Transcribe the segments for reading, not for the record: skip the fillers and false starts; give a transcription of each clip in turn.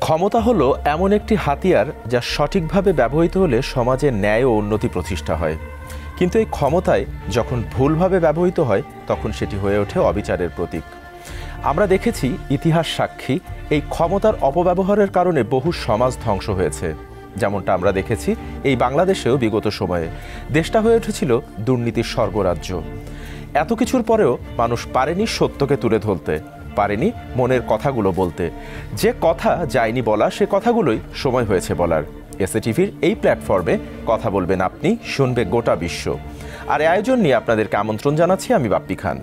ক্ষমতা হলো এমন একটি হাতিয়ার যা সঠিকভাবে ব্যবহৃত হলে সমাজে ন্যায় ও উন্নতি প্রতিষ্ঠা হয়, কিন্তু এই ক্ষমতায় যখন ভুলভাবে ব্যবহৃত হয় তখন সেটি হয়ে ওঠে অবিচারের প্রতীক। আমরা দেখেছি, ইতিহাস সাক্ষী, এই ক্ষমতার অপব্যবহারের কারণে বহু সমাজ ধ্বংস হয়েছে। যেমনটা আমরা দেখেছি এই বাংলাদেশেও বিগত সময়ে দেশটা হয়ে উঠেছিল দুর্নীতির স্বর্গরাজ্য। এত কিছুর পরেও মানুষ পারেনি সত্যকে তুলে ধরতে, পারেনি মনের কথাগুলো বলতে। যে কথা যায়নি বলা, সে কথাগুলোই সময় হয়েছে বলার। এসএটিভির এই প্ল্যাটফর্মে কথা বলবেন আপনি, শুনবে গোটা বিশ্ব। আর এই আয়োজন নিয়ে আপনাদেরকে আমন্ত্রণ জানাচ্ছি আমি বাপ্পি খান।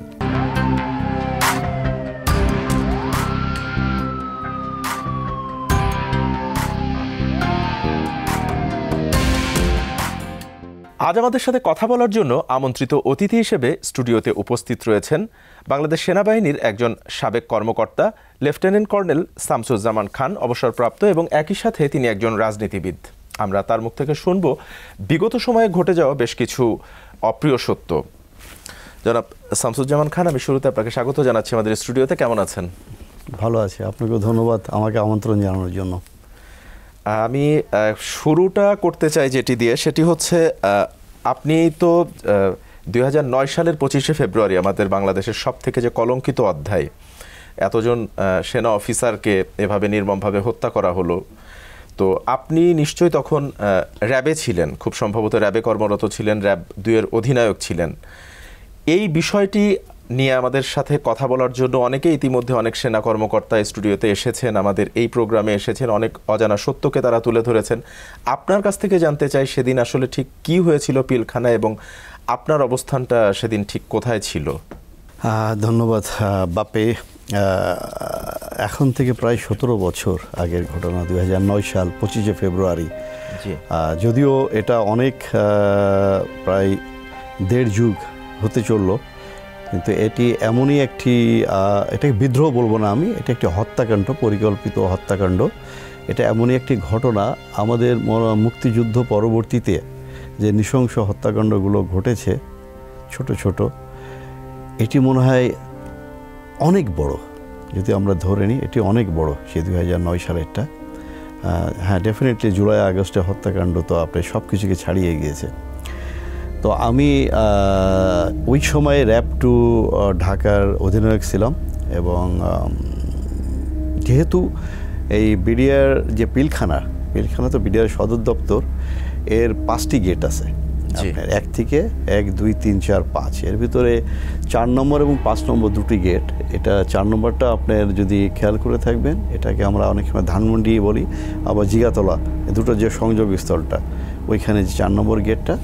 আজ আমাদের সাথে কথা বলার জন্য আমন্ত্রিত অতিথি হিসেবে স্টুডিওতে উপস্থিত রয়েছেন বাংলাদেশ সেনাবাহিনীর একজন সাবেক কর্মকর্তা, লেফটেন্যান্ট কর্নেল শামসুজ্জামান খান, অবসরপ্রাপ্ত, এবং একই সাথে তিনি একজন রাজনীতিবিদ। আমরা তার মুখ থেকে শুনব বিগত সময়ে ঘটে যাওয়া বেশ কিছু অপ্রিয় সত্য। জনাব শামসুজ্জামান খান, আমি শুরুতে আপনাকে স্বাগত জানাচ্ছি আমাদের স্টুডিওতে। কেমন আছেন? ভালো আছি, আপনাকে ধন্যবাদ আমাকে আমন্ত্রণ জানানোর জন্য। আমি শুরুটা করতে চাই যেটি দিয়ে, সেটি হচ্ছে আপনি তো 2009 সালের 25শে ফেব্রুয়ারি আমাদের বাংলাদেশের সব থেকে যে কলঙ্কিত অধ্যায়, এতজন সেনা অফিসারকে এভাবে নির্মমভাবে হত্যা করা হলো, তো আপনি নিশ্চয়ই তখন র্যাবে ছিলেন, খুব সম্ভবত র্যাবে কর্মরত ছিলেন, র্যাব 2-এর অধিনায়ক ছিলেন। এই বিষয়টি নিয়ে আমাদের সাথে কথা বলার জন্য অনেকে ইতিমধ্যে অনেক সেনা কর্মকর্তা স্টুডিওতে এসেছেন, আমাদের এই প্রোগ্রামে এসেছেন, অনেক অজানা সত্যকে তারা তুলে ধরেছেন। আপনার কাছ থেকে জানতে চাই, সেদিন আসলে ঠিক কি হয়েছিল পিলখানায় এবং আপনার অবস্থানটা সেদিন ঠিক কোথায় ছিল? ধন্যবাদ বাপে। এখন থেকে প্রায় 17 বছর আগের ঘটনা, 2009 সাল 25শে ফেব্রুয়ারি। যদিও এটা অনেক প্রায় 1.5 যুগ হতে চললো, কিন্তু এটি এমনই একটি, এটাকে বিদ্রোহ বলবো না আমি, এটা একটি হত্যাকাণ্ড, পরিকল্পিত হত্যাকাণ্ড। এটা এমনই একটি ঘটনা, আমাদের মুক্তিযুদ্ধ পরবর্তীতে যে নৃশংস হত্যাকাণ্ডগুলো ঘটেছে ছোট ছোট, এটি মনে হয় অনেক বড়। যদি আমরা ধরে নিই এটি অনেক বড়, সেই 2009 সালেরটা। হ্যাঁ, ডেফিনেটলি জুলাই আগস্টের হত্যাকাণ্ড তো আপনার সব কিছুকে ছাড়িয়ে গিয়েছে। তো আমি ওই সময় র্যাব 2 ঢাকার অধিনায়ক ছিলাম, এবং যেহেতু এই বিডিআর যে পিলখানা তো বিডিআর সদর দপ্তর, এর 5টি গেট আছে, 1 থেকে 1, 2, 3, 4, 5। এর ভিতরে 4 নম্বর এবং 5 নম্বর 2টি গেট। এটা 4 নম্বরটা আপনার যদি খেয়াল করে থাকবেন, এটাকে আমরা অনেক সময় ধানমন্ডি বলি, আবার জিগাতলা, দুটো যে সংযোগ স্থলটা, ওইখানে যে 4 নম্বর গেটটা,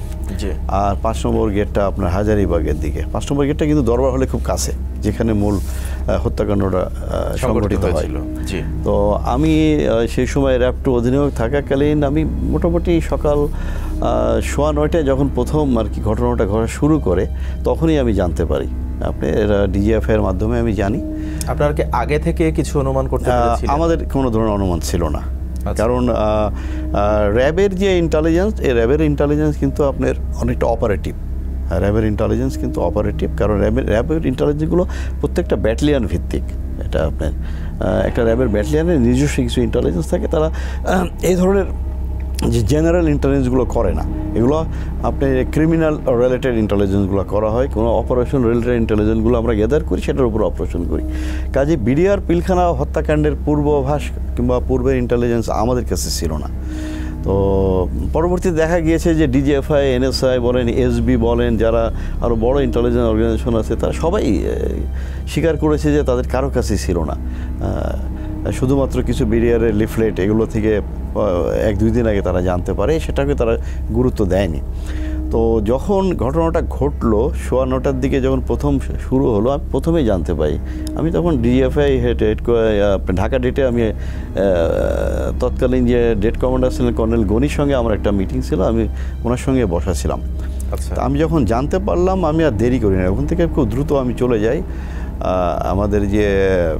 আর 5 নম্বর গেটটা আপনার হাজারীবাগের দিকে। 5 নম্বর গেটটা কিন্তু দরবার হলে খুব কাছে, যেখানে মূল হত্যাকাণ্ডটা সংঘটিত হয়েছিল। তো আমি সেই সময় র্যাব 2 অধিনায়ক থাকাকালীন আমি মোটামুটি সকাল 9:15 যখন প্রথম আর কি ঘটনাটা ঘটা শুরু করে, তখনই আমি জানতে পারি। আপনি ডিজিএফআই এর মাধ্যমে আমি জানি। আপনার কি আগে থেকে কিছু অনুমান করতে পেরেছিলেন? আমাদের কোনো ধরনের অনুমান ছিল না, কারণ র্যাবের যে ইন্টেলিজেন্স, এই র্যাবের ইন্টেলিজেন্স কিন্তু আপনার অনেকটা অপারেটিভ। র্যাবের ইন্টেলিজেন্স কিন্তু অপারেটিভ, কারণ র্যাবের ইন্টেলিজেন্সগুলো প্রত্যেকটা ব্যাটালিয়ান ভিত্তিক। এটা আপনার একটা র্যাবের ব্যাটালিয়ানের নিজস্ব কিছু ইন্টেলিজেন্স থাকে, তারা এই ধরনের যে জেনারেল ইন্টেলিজেন্সগুলো করে না, এগুলো আপনার ক্রিমিনাল রিলেটেড ইন্টেলিজেন্সগুলো করা হয়। কোনো অপারেশন রিলেটেড ইন্টেলিজেন্সগুলো আমরা গ্যাদার করি, সেটার উপর অপারেশন করি। কাজে বিডিআর পিলখানা হত্যাকাণ্ডের পূর্বাভাস কিংবা পূর্বের ইন্টেলিজেন্স আমাদের কাছে ছিল না। তো পরবর্তীতে দেখা গিয়েছে যে ডিজিএফআই, এনএসআই বলেন, এসবি বলেন, যারা আরও বড় ইন্টেলিজেন্স অর্গানাইজেশন আছে, তারা সবাই স্বীকার করেছে যে তাদের কারো কাছেই ছিল না। শুধুমাত্র কিছু বিডিআরের লিফলেট, এগুলো থেকে 1-2 দিন আগে তারা জানতে পারে, সেটাকে তারা গুরুত্ব দেয়নি। তো যখন ঘটনাটা ঘটলো 9:15 দিকে, যখন প্রথম শুরু হলো, আমি প্রথমেই জানতে পাই। আমি তখন ডিজিএফআই ঢাকা ডেটে আমি তৎকালীন যে ডেট কমান্ডার ছিলেন কর্নেল গনির সঙ্গে আমার একটা মিটিং ছিল, আমি ওনার সঙ্গে বসা ছিলাম। আচ্ছা, আমি যখন জানতে পারলাম, আমি আর দেরি করি না, ওখান থেকে খুব দ্রুত আমি চলে যাই আমাদের যে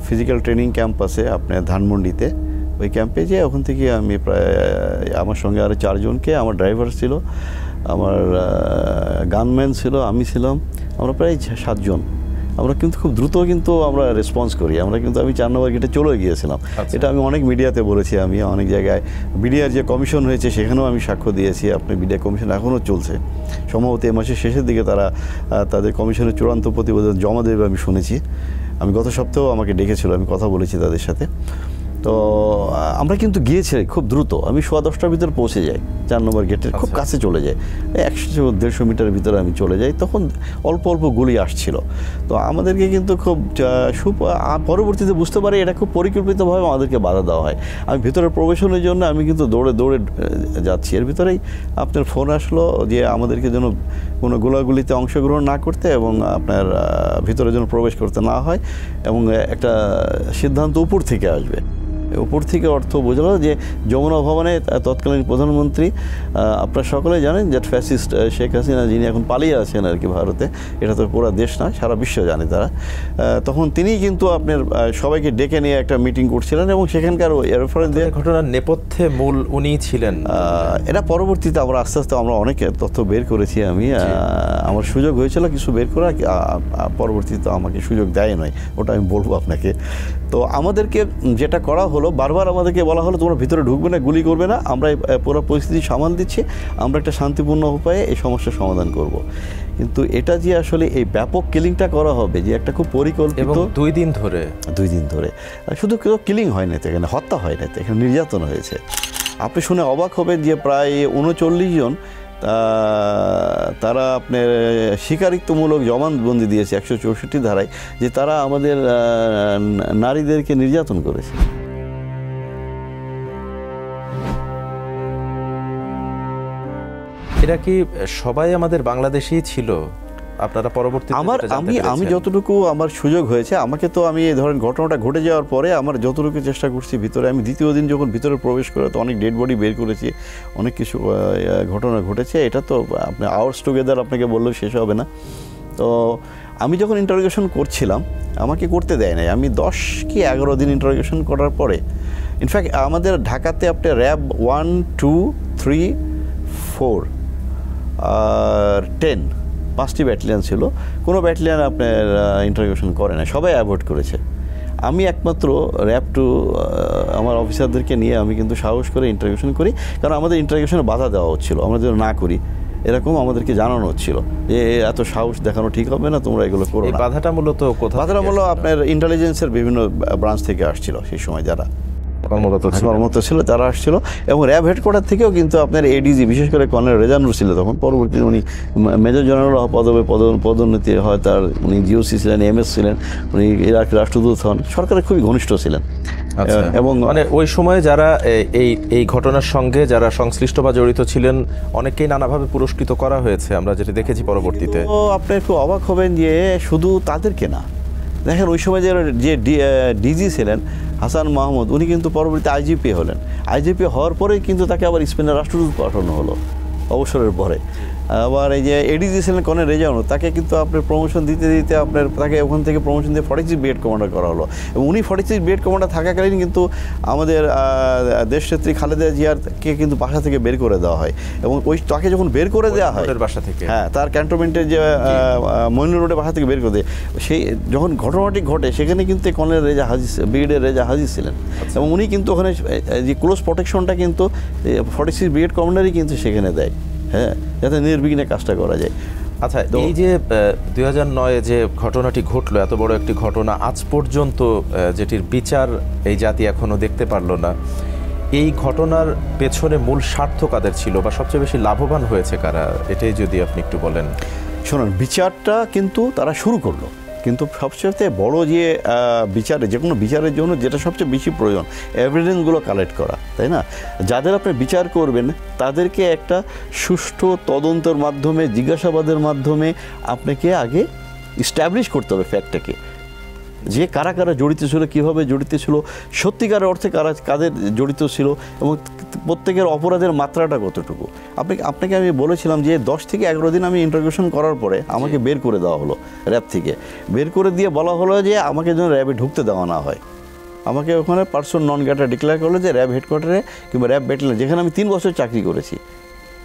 ফিজিক্যাল ট্রেনিং ক্যাম্প আছে আপনার ধানমন্ডিতে, ওই ক্যাম্পে যেয়ে ওখান থেকে আমি প্রায় আমার সঙ্গে আরও 4 জনকে, আমার ড্রাইভার ছিল, আমার গানম্যান ছিল, আমি ছিলাম, আমরা প্রায় 7 জন আমরা কিন্তু খুব দ্রুত কিন্তু আমরা রেসপন্স করি। আমরা কিন্তু আমি 4 নম্বর গেটে চলে গিয়েছিলাম। এটা আমি অনেক মিডিয়াতে বলেছি, আমি অনেক জায়গায় বিডিআর যে কমিশন হয়েছে সেখানেও আমি সাক্ষ্য দিয়েছি। আপনি বিডিআর কমিশন এখনও চলছে, সম্ভবত এই মাসের শেষের দিকে তারা তাদের কমিশনের চূড়ান্ত প্রতিবেদন জমা দেবে আমি শুনেছি। আমি গত সপ্তাহেও আমাকে ডেকেছিল, আমি কথা বলেছি তাদের সাথে। তো আমরা কিন্তু গিয়েছি খুব দ্রুত, আমি 10:15টার ভিতরে পৌঁছে যাই 4 নম্বর গেটের খুব কাছে চলে যাই, 100-150 মিটারের ভিতরে আমি চলে যাই। তখন অল্প অল্প গুলি আসছিল। তো আমাদেরকে কিন্তু খুব পরবর্তীতে বুঝতে পারি এটা খুব পরিকল্পিতভাবে আমাদেরকে বাধা দেওয়া হয়। আমি ভিতরে প্রবেশনের জন্য আমি কিন্তু দৌড়ে দৌড়ে যাচ্ছি, এর ভিতরেই আপনার ফোন আসলো যে আমাদেরকে যেন কোনো গোলাগুলিতে অংশগ্রহণ না করতে এবং আপনার ভিতরে যেন প্রবেশ করতে না হয়, এবং একটা সিদ্ধান্ত উপর থেকে আসবে। উপর থেকে অর্থ বোঝালো যে যমুনা ভবনে তৎকালীন প্রধানমন্ত্রী, আপনারা সকলে জানেন যে ফ্যাসিস্ট শেখ হাসিনা, যিনি এখন পালিয়ে আছেন আর কি ভারতে, এটা তো পুরো দেশ না সারা বিশ্ব জানে তারা, তখন তিনি কিন্তু আপনার সবাইকে ডেকে নিয়ে একটা মিটিং করছিলেন এবং সেখানকার রেফারেন্স দিয়ে ঘটনার নেপথ্যে মূল উনি ছিলেন। এটা পরবর্তীতে আমরা আস্তে আস্তে আমরা অনেক তথ্য বের করেছি। আমি আমার সুযোগ হয়েছিল কিছু বের করা, পরবর্তীতে আমাকে সুযোগ দেয় নয়, ওটা আমি বলবো আপনাকে। তো আমাদেরকে যেটা করা হলো, বারবার আমাদেরকে বলা হলো তোমরা ভিতরে ঢুকবে না, গুলি করবে না, আমরা পুরো পরিস্থিতি সামাল দিচ্ছি, আমরা একটা শান্তিপূর্ণ উপায়ে এই সমস্যার সমাধান করব। কিন্তু এটা যে আসলে এই ব্যাপক কিলিংটা করা হবে, যে একটা খুব পরিকল্পিত, এবং 2 দিন ধরে শুধু কেউ কিলিং হয় না, এখানে হত্যা হয় না, এখানে নির্যাতন হয়েছে। আপনি শুনে অবাক হবেন যে প্রায় 39 জন তারা আপনার স্বীকারিত্বমূলক জবানবন্দি দিয়েছে 164 ধারায়, যে তারা আমাদের নারীদেরকে নির্যাতন করেছে। এরা কি সবাই আমাদের বাংলাদেশী ছিল? আপনারা পরবর্তীতে আমি যতটুকু আমার সুযোগ হয়েছে, আমাকে তো আমি ধরেন ঘটনাটা ঘটে যাওয়ার পরে আমার যতটুকু চেষ্টা করছি ভিতরে, আমি দ্বিতীয় দিন যখন ভিতরে প্রবেশ করে তো অনেক ডেড বডি বের করেছি, অনেক কিছু ঘটনা ঘটেছে। এটা তো আপনি আওয়ার্স টুগেদার আপনাকে বললেও শেষ হবে না। তো আমি যখন ইন্টারোগেশন করছিলাম, আমাকে করতে দেয় নাই। আমি 10 কি 11 দিন ইন্টারোগেশন করার পরে, ইনফ্যাক্ট আমাদের ঢাকাতে আপনার র্যাব 1, 2, 3, 4 আর 10 5টি ব্যাটালিয়ান ছিল। কোনো ব্যাটালিয়ান আপনার ইন্টারোগেশন করে না, সবাই অ্যাভয়েড করেছে। আমি একমাত্র র্যাব 2 আমার অফিসারদেরকে নিয়ে আমি কিন্তু সাহস করে ইন্টারোগেশন করি, কারণ আমাদের ইন্টারোগেশনে বাধা দেওয়া হচ্ছিল, আমরা যেন না করি এরকম আমাদেরকে জানানো হচ্ছিল যে এত সাহস দেখানো ঠিক হবে না, তোমরা এগুলো করো না। বাধাটা মূলত আপনার ইন্টেলিজেন্সের বিভিন্ন ব্রাঞ্চ থেকে আসছিল সেই সময়, যারা কর্মরত ছিল তারা আসছিল, এবং র্যাব হেডকোয়ার্টার থেকেও কিন্তু আপনার এডিজি, বিশেষ করে কর্নেল রেজানুর ছিল তখন, পরবর্তীতে উনি মেজর জেনারেল পদবে পদোন্নতি হয় তার, উনি জিওসি ছিলেন, এমএস ছিলেন, উনি ইরাকের রাষ্ট্রদূত হন, সরকারের খুবই ঘনিষ্ঠ ছিলেন। এবং মানে ওই সময়ে যারা এই ঘটনার সঙ্গে যারা সংশ্লিষ্ট বা জড়িত ছিলেন অনেকেই নানাভাবে পুরস্কৃত করা হয়েছে, আমরা যেটা দেখেছি পরবর্তীতে। আপনি একটু অবাক হবেন যে শুধু তাদেরকে না, দেখেন ওই সময় যে ডিজি ছিলেন হাসান মাহমুদ, উনি কিন্তু পরবর্তীতে আইজিপি হলেন। আইজিপি হওয়ার পরেই কিন্তু তাকে আবার স্পেনের রাষ্ট্রদূত পাঠানো হলো অবসরের পরে। আবার এই যে এডিজি ছিলেন কর্নেল রেজানুর, তাকে কিন্তু আপনার প্রমোশন দিতে দিতে আপনার তাকে ওখান থেকে প্রমোশন দিয়ে 46 ব্রিগেড কমান্ডার করা হলো, এবং উনি 46 ব্রিগেড কমান্ডার থাকাকালীন কিন্তু আমাদের দেশনেত্রী খালেদা জিয়ারকে কিন্তু বাসা থেকে বের করে দেওয়া হয়, এবং ওই তাকে যখন বের করে দেওয়া হয় বাসা থেকে, হ্যাঁ, তার ক্যান্টনমেন্টের যে মইনুল রোডে বাসা থেকে বের করে দেয়, সেই যখন ঘটনাটি ঘটে সেখানে কিন্তু কর্নেল রেজা হাজির, ব্রিগেডের রেজা হাজির ছিলেন, এবং উনি কিন্তু ওখানে যে ক্লোজ প্রোটেকশনটা কিন্তু 46 ব্রিগেড কমান্ডারই কিন্তু সেখানে দেয়, হ্যাঁ, যাতে নির্বিঘ্নে কাজটা করা যায়। আচ্ছা, এই যে 2009 যে ঘটনাটি ঘটলো, এত বড় একটি ঘটনা, আজ পর্যন্ত যেটির বিচার এই জাতি এখনো দেখতে পারলো না, এই ঘটনার পেছনে মূল স্বার্থ কাদের ছিল বা সবচেয়ে বেশি লাভবান হয়েছে কারা, এটাই যদি আপনি একটু বলেন। শুনুন, বিচারটা কিন্তু তারা শুরু করলো, কিন্তু সবচেয়ে বড় যে বিচারে, যে কোনো বিচারের জন্য যেটা সবচেয়ে বেশি প্রয়োজন, এভিডেন্সগুলো কালেক্ট করা, তাই না? যাদের আপনি বিচার করবেন তাদেরকে একটা সুষ্ঠু তদন্তের মাধ্যমে, জিজ্ঞাসাবাদের মাধ্যমে আপনাকে আগে ইস্টাবলিশ করতে হবে ফ্যাক্টটাকে, যে কারা কারা জড়িত ছিল, কীভাবে জড়িত ছিল, সত্যিকারের অর্থে কাদের জড়িত ছিল, এবং প্রত্যেকের অপরাধের মাত্রাটা কতটুকু। আপনাকে আমি বলেছিলাম যে 10 থেকে 11 দিন আমি ইন্টারোগেশন করার পরে আমাকে বের করে দেওয়া হলো র্যাব থেকে, বের করে দিয়ে বলা হলো যে আমাকে যেন র্যাবে ঢুকতে দেওয়া না হয়। আমাকে ওখানে পার্সন নন গ্রেটা ডিক্লেয়ার করলো যে র্যাব হেডকোয়ার্টারে কিংবা র্যাব ব্যাটালিয়ন, যেখানে আমি 3 বছর চাকরি করেছি,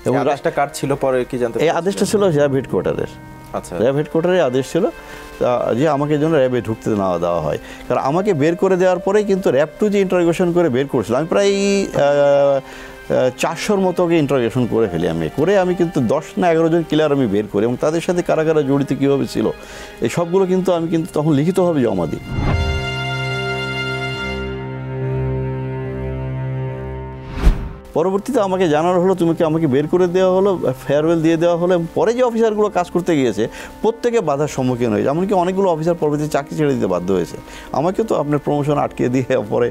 এবং আদেশটা কার ছিল পরে কি জানতে? এই আদেশটা ছিল র্যাব হেডকোয়ার্টারের। আচ্ছা। র্যাব হেডকোয়ার্টারে আদেশ ছিল যে আমাকে যেন র্যাবে ঢুকতে না দেওয়া হয়, কারণ আমাকে বের করে দেওয়ার পরেই কিন্তু র্যাব 2 যে ইন্টারোগেশন করে বের করছিল, আমি প্রায় 400-র মতোকে ইন্টারোগেশন করে ফেলি। আমি কিন্তু 10 না 11 জন কিলার আমি বের করি, এবং তাদের সাথে কারা কারা জড়িত কীভাবে ছিল এই সবগুলো কিন্তু আমি কিন্তু তখন লিখিতভাবে জমা দিই। পরবর্তীতে আমাকে জানানো হলো আমাকে বের করে দেওয়া হলো, ফেয়ারওয়েল দিয়ে দেওয়া হলো, এবং পরে যে অফিসারগুলো কাজ করতে গিয়েছে প্রত্যেকে বাধার সম্মুখীন হয়েছে, এমনকি অনেকগুলো অফিসার পরবর্তী চাকরি ছেড়ে দিতে বাধ্য হয়েছে। আমাকে তো আপনার প্রমোশন আটকে দিয়ে পরে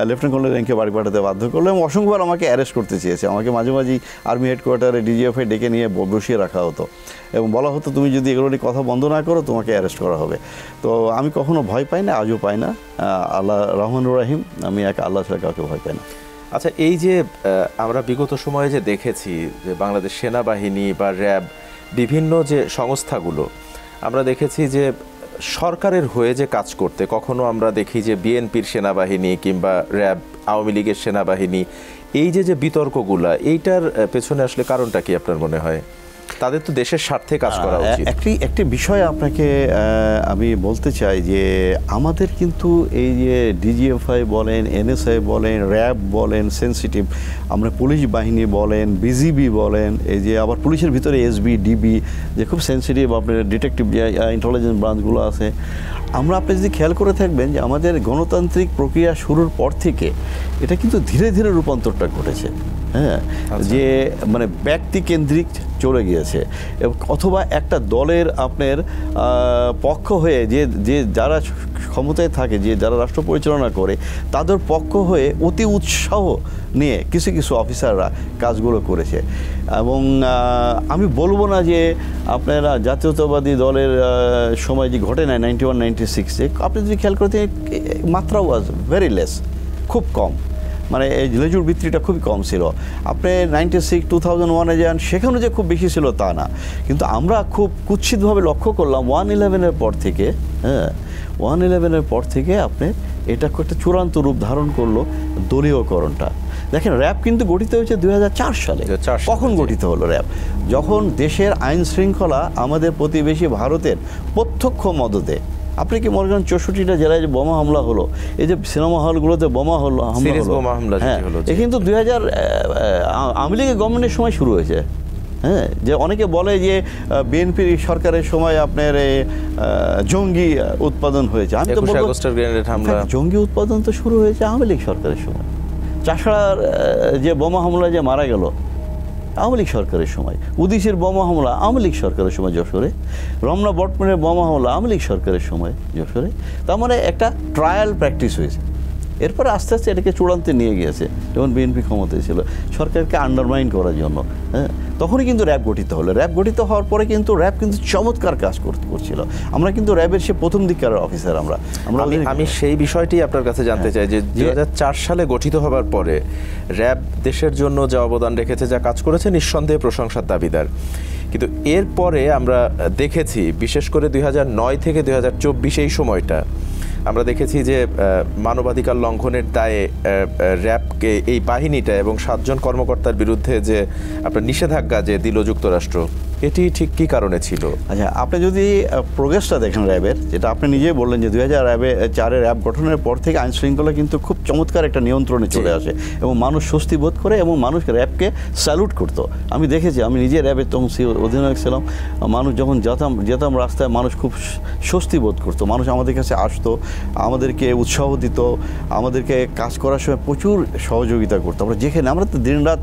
লেফটেন্যান্ট কর্নেল র্যাঙ্কে বাড়ি পাঠাতে বাধ্য করলো, এবং অসংখ্যবার আমাকে অ্যারেস্ট করতে চেয়েছে। আমাকে মাঝে মাঝেই আর্মি হেডকোয়ার্টারে ডিজিএফআই ডেকে নিয়ে বসিয়ে রাখা হতো এবং বলা হতো তুমি যদি এগুলো নিয়ে কথা বন্ধ না করো তোমাকে অ্যারেস্ট করা হবে। তো আমি কখনো ভয় পাই না, আজও পাই না। আল্লাহ রহমানুর রাহিম, আমি আল্লাহ ছাড়া কাউকে ভয় পাই না। আচ্ছা, এই যে আমরা বিগত সময়ে যে দেখেছি যে বাংলাদেশ সেনাবাহিনী বা র্যাব বিভিন্ন যে সংস্থাগুলো, আমরা দেখেছি যে সরকারের হয়ে যে কাজ করতে, কখনো আমরা দেখি যে বিএনপির সেনাবাহিনী কিংবা র্যাব আওয়ামী লীগের সেনাবাহিনী, এই যে বিতর্কগুলা, এইটার পেছনে আসলে কারণটা কি আপনার মনে হয়? তাদের তো দেশের স্বার্থে কাজ করা উচিত। একটি বিষয় আপনাকে আমি বলতে চাই যে আমাদের কিন্তু এই যে ডিজিএফআই বলেন, এনএসআই বলেন, র্যাব বলেন, সেন্সিটিভ, আমরা পুলিশ বাহিনী বলেন, বিজিবি বলেন, এই যে আবার পুলিশের ভিতরে এসবি, ডিবি, যে খুব সেন্সিটিভ আপনার ডিটেকটিভ ইন্টেলিজেন্স ব্রাঞ্চগুলো আছে, আপনি যদি খেয়াল করে থাকবেন যে আমাদের গণতান্ত্রিক প্রক্রিয়া শুরুর পর থেকে এটা কিন্তু ধীরে ধীরে রূপান্তরটা ঘটেছে। হ্যাঁ, যে মানে ব্যক্তিকেন্দ্রিক চলে গিয়েছে, অথবা একটা দলের আপনার পক্ষ হয়ে যে যারা ক্ষমতায় থাকে, যে যারা রাষ্ট্র পরিচালনা করে, তাদের পক্ষ হয়ে অতি উৎসাহ নিয়ে কিছু কিছু অফিসাররা কাজগুলো করেছে। এবং আমি বলবো না যে আপনারা জাতীয়তাবাদী দলের সময় যে ঘটে নাই 91-96-এ, আপনি যদি খেয়াল করতে মাত্রা ওয়াজ ভেরি লেস, খুব কম, মানে এই লেজুর বৃত্তিটা খুবই কম ছিল। আপনি 96-2001-এ যান, সেখানে যে খুব বেশি ছিল তা না, কিন্তু আমরা খুব কুৎসিতভাবে লক্ষ্য করলাম 1/11-এর পর থেকে, হ্যাঁ 1/11-এর পর থেকে আপনি এটা একটা চূড়ান্ত রূপ ধারণ করলো দলীয়করণটা। দেখেন, র্যাব কিন্তু গঠিত হয়েছে 2004 সালে। কখন গঠিত হলো র্যাব? যখন দেশের আইন শৃঙ্খলা আমাদের প্রতিবেশী ভারতের প্রত্যক্ষ মদদে, আপনি কি মনে করেন 64টা জেলায় যে বোমা হামলা হলো, এই যে সিনেমা হলগুলোতে বোমা হামলা হলো, হ্যাঁ, এ কিন্তু 2000 আওয়ামী লীগের গভর্নমেন্টের সময় শুরু হয়েছে। হ্যাঁ, যে অনেকে বলে যে বিএনপির সরকারের সময় আপনার জঙ্গি উৎপাদন হয়েছে, আমি তো বলবো জঙ্গি উৎপাদন তো শুরু হয়েছে আওয়ামী লীগ সরকারের সময়। চাষাড়ার যে বোমা হামলা যে মারা গেল আওয়ামী লীগ সরকারের সময়, উদিসের বোমা হামলা আওয়ামী লীগ সরকারের সময় যশোরে, রমনা বটমনের বোমা হামলা আওয়ামী লীগ সরকারের সময় যশোরে। তার মানে একটা ট্রায়াল প্র্যাকটিস হয়েছে। এরপরে আস্তে আস্তে এটাকে চূড়ান্তে নিয়ে গিয়েছে, যখন বিএনপি ক্ষমতায় ছিল সরকারকে আন্ডারমাইন করার জন্য। হ্যাঁ, তখনই কিন্তু র্যাব গঠিত হলো। র্যাব গঠিত হওয়ার পরে কিন্তু র্যাব কিন্তু চমৎকার কাজ করছিল। আমরা কিন্তু র্যাবের সে প্রথম দিককার অফিসার। আমি সেই বিষয়টি আপনার কাছে জানতে চাই যে 2004 সালে গঠিত হবার পরে র্যাব দেশের জন্য যা অবদান রেখেছে, যা কাজ করেছে, নিঃসন্দেহে প্রশংসার দাবিদার। কিন্তু এরপরে আমরা দেখেছি, বিশেষ করে 2009 থেকে 2024 এই সময়টা আমরা দেখেছি যে মানবাধিকার লঙ্ঘনের দায়ে র্যাবকে, এই বাহিনীটা এবং 7 জন কর্মকর্তার বিরুদ্ধে যে আপনার নিষেধাজ্ঞা যে দিল যুক্তরাষ্ট্র, এটি ঠিক কী কারণে ছিল? আচ্ছা, আপনি যদি প্রোগ্রেসটা দেখেন র্যাবের, যেটা আপনি নিজেই বললেন যে 2004-এ র্যাব গঠনের পর থেকে আইন শৃঙ্খলা কিন্তু খুব চমৎকার একটা নিয়ন্ত্রণে চলে আসে এবং মানুষ স্বস্তি বোধ করে এবং মানুষ র্যাবকে স্যালুট করতো। আমি দেখেছি, আমি নিজে র্যাবের তখন অধিনায়ক ছিলাম। মানুষ যখন যেতাম রাস্তায়, মানুষ খুব স্বস্তি বোধ করতো। মানুষ আমাদের কাছে আসতো, আমাদেরকে উৎসাহ দিত, আমাদেরকে কাজ করার সময় প্রচুর সহযোগিতা করতো। আমরা যেখানে, আমরা তো দিন রাত,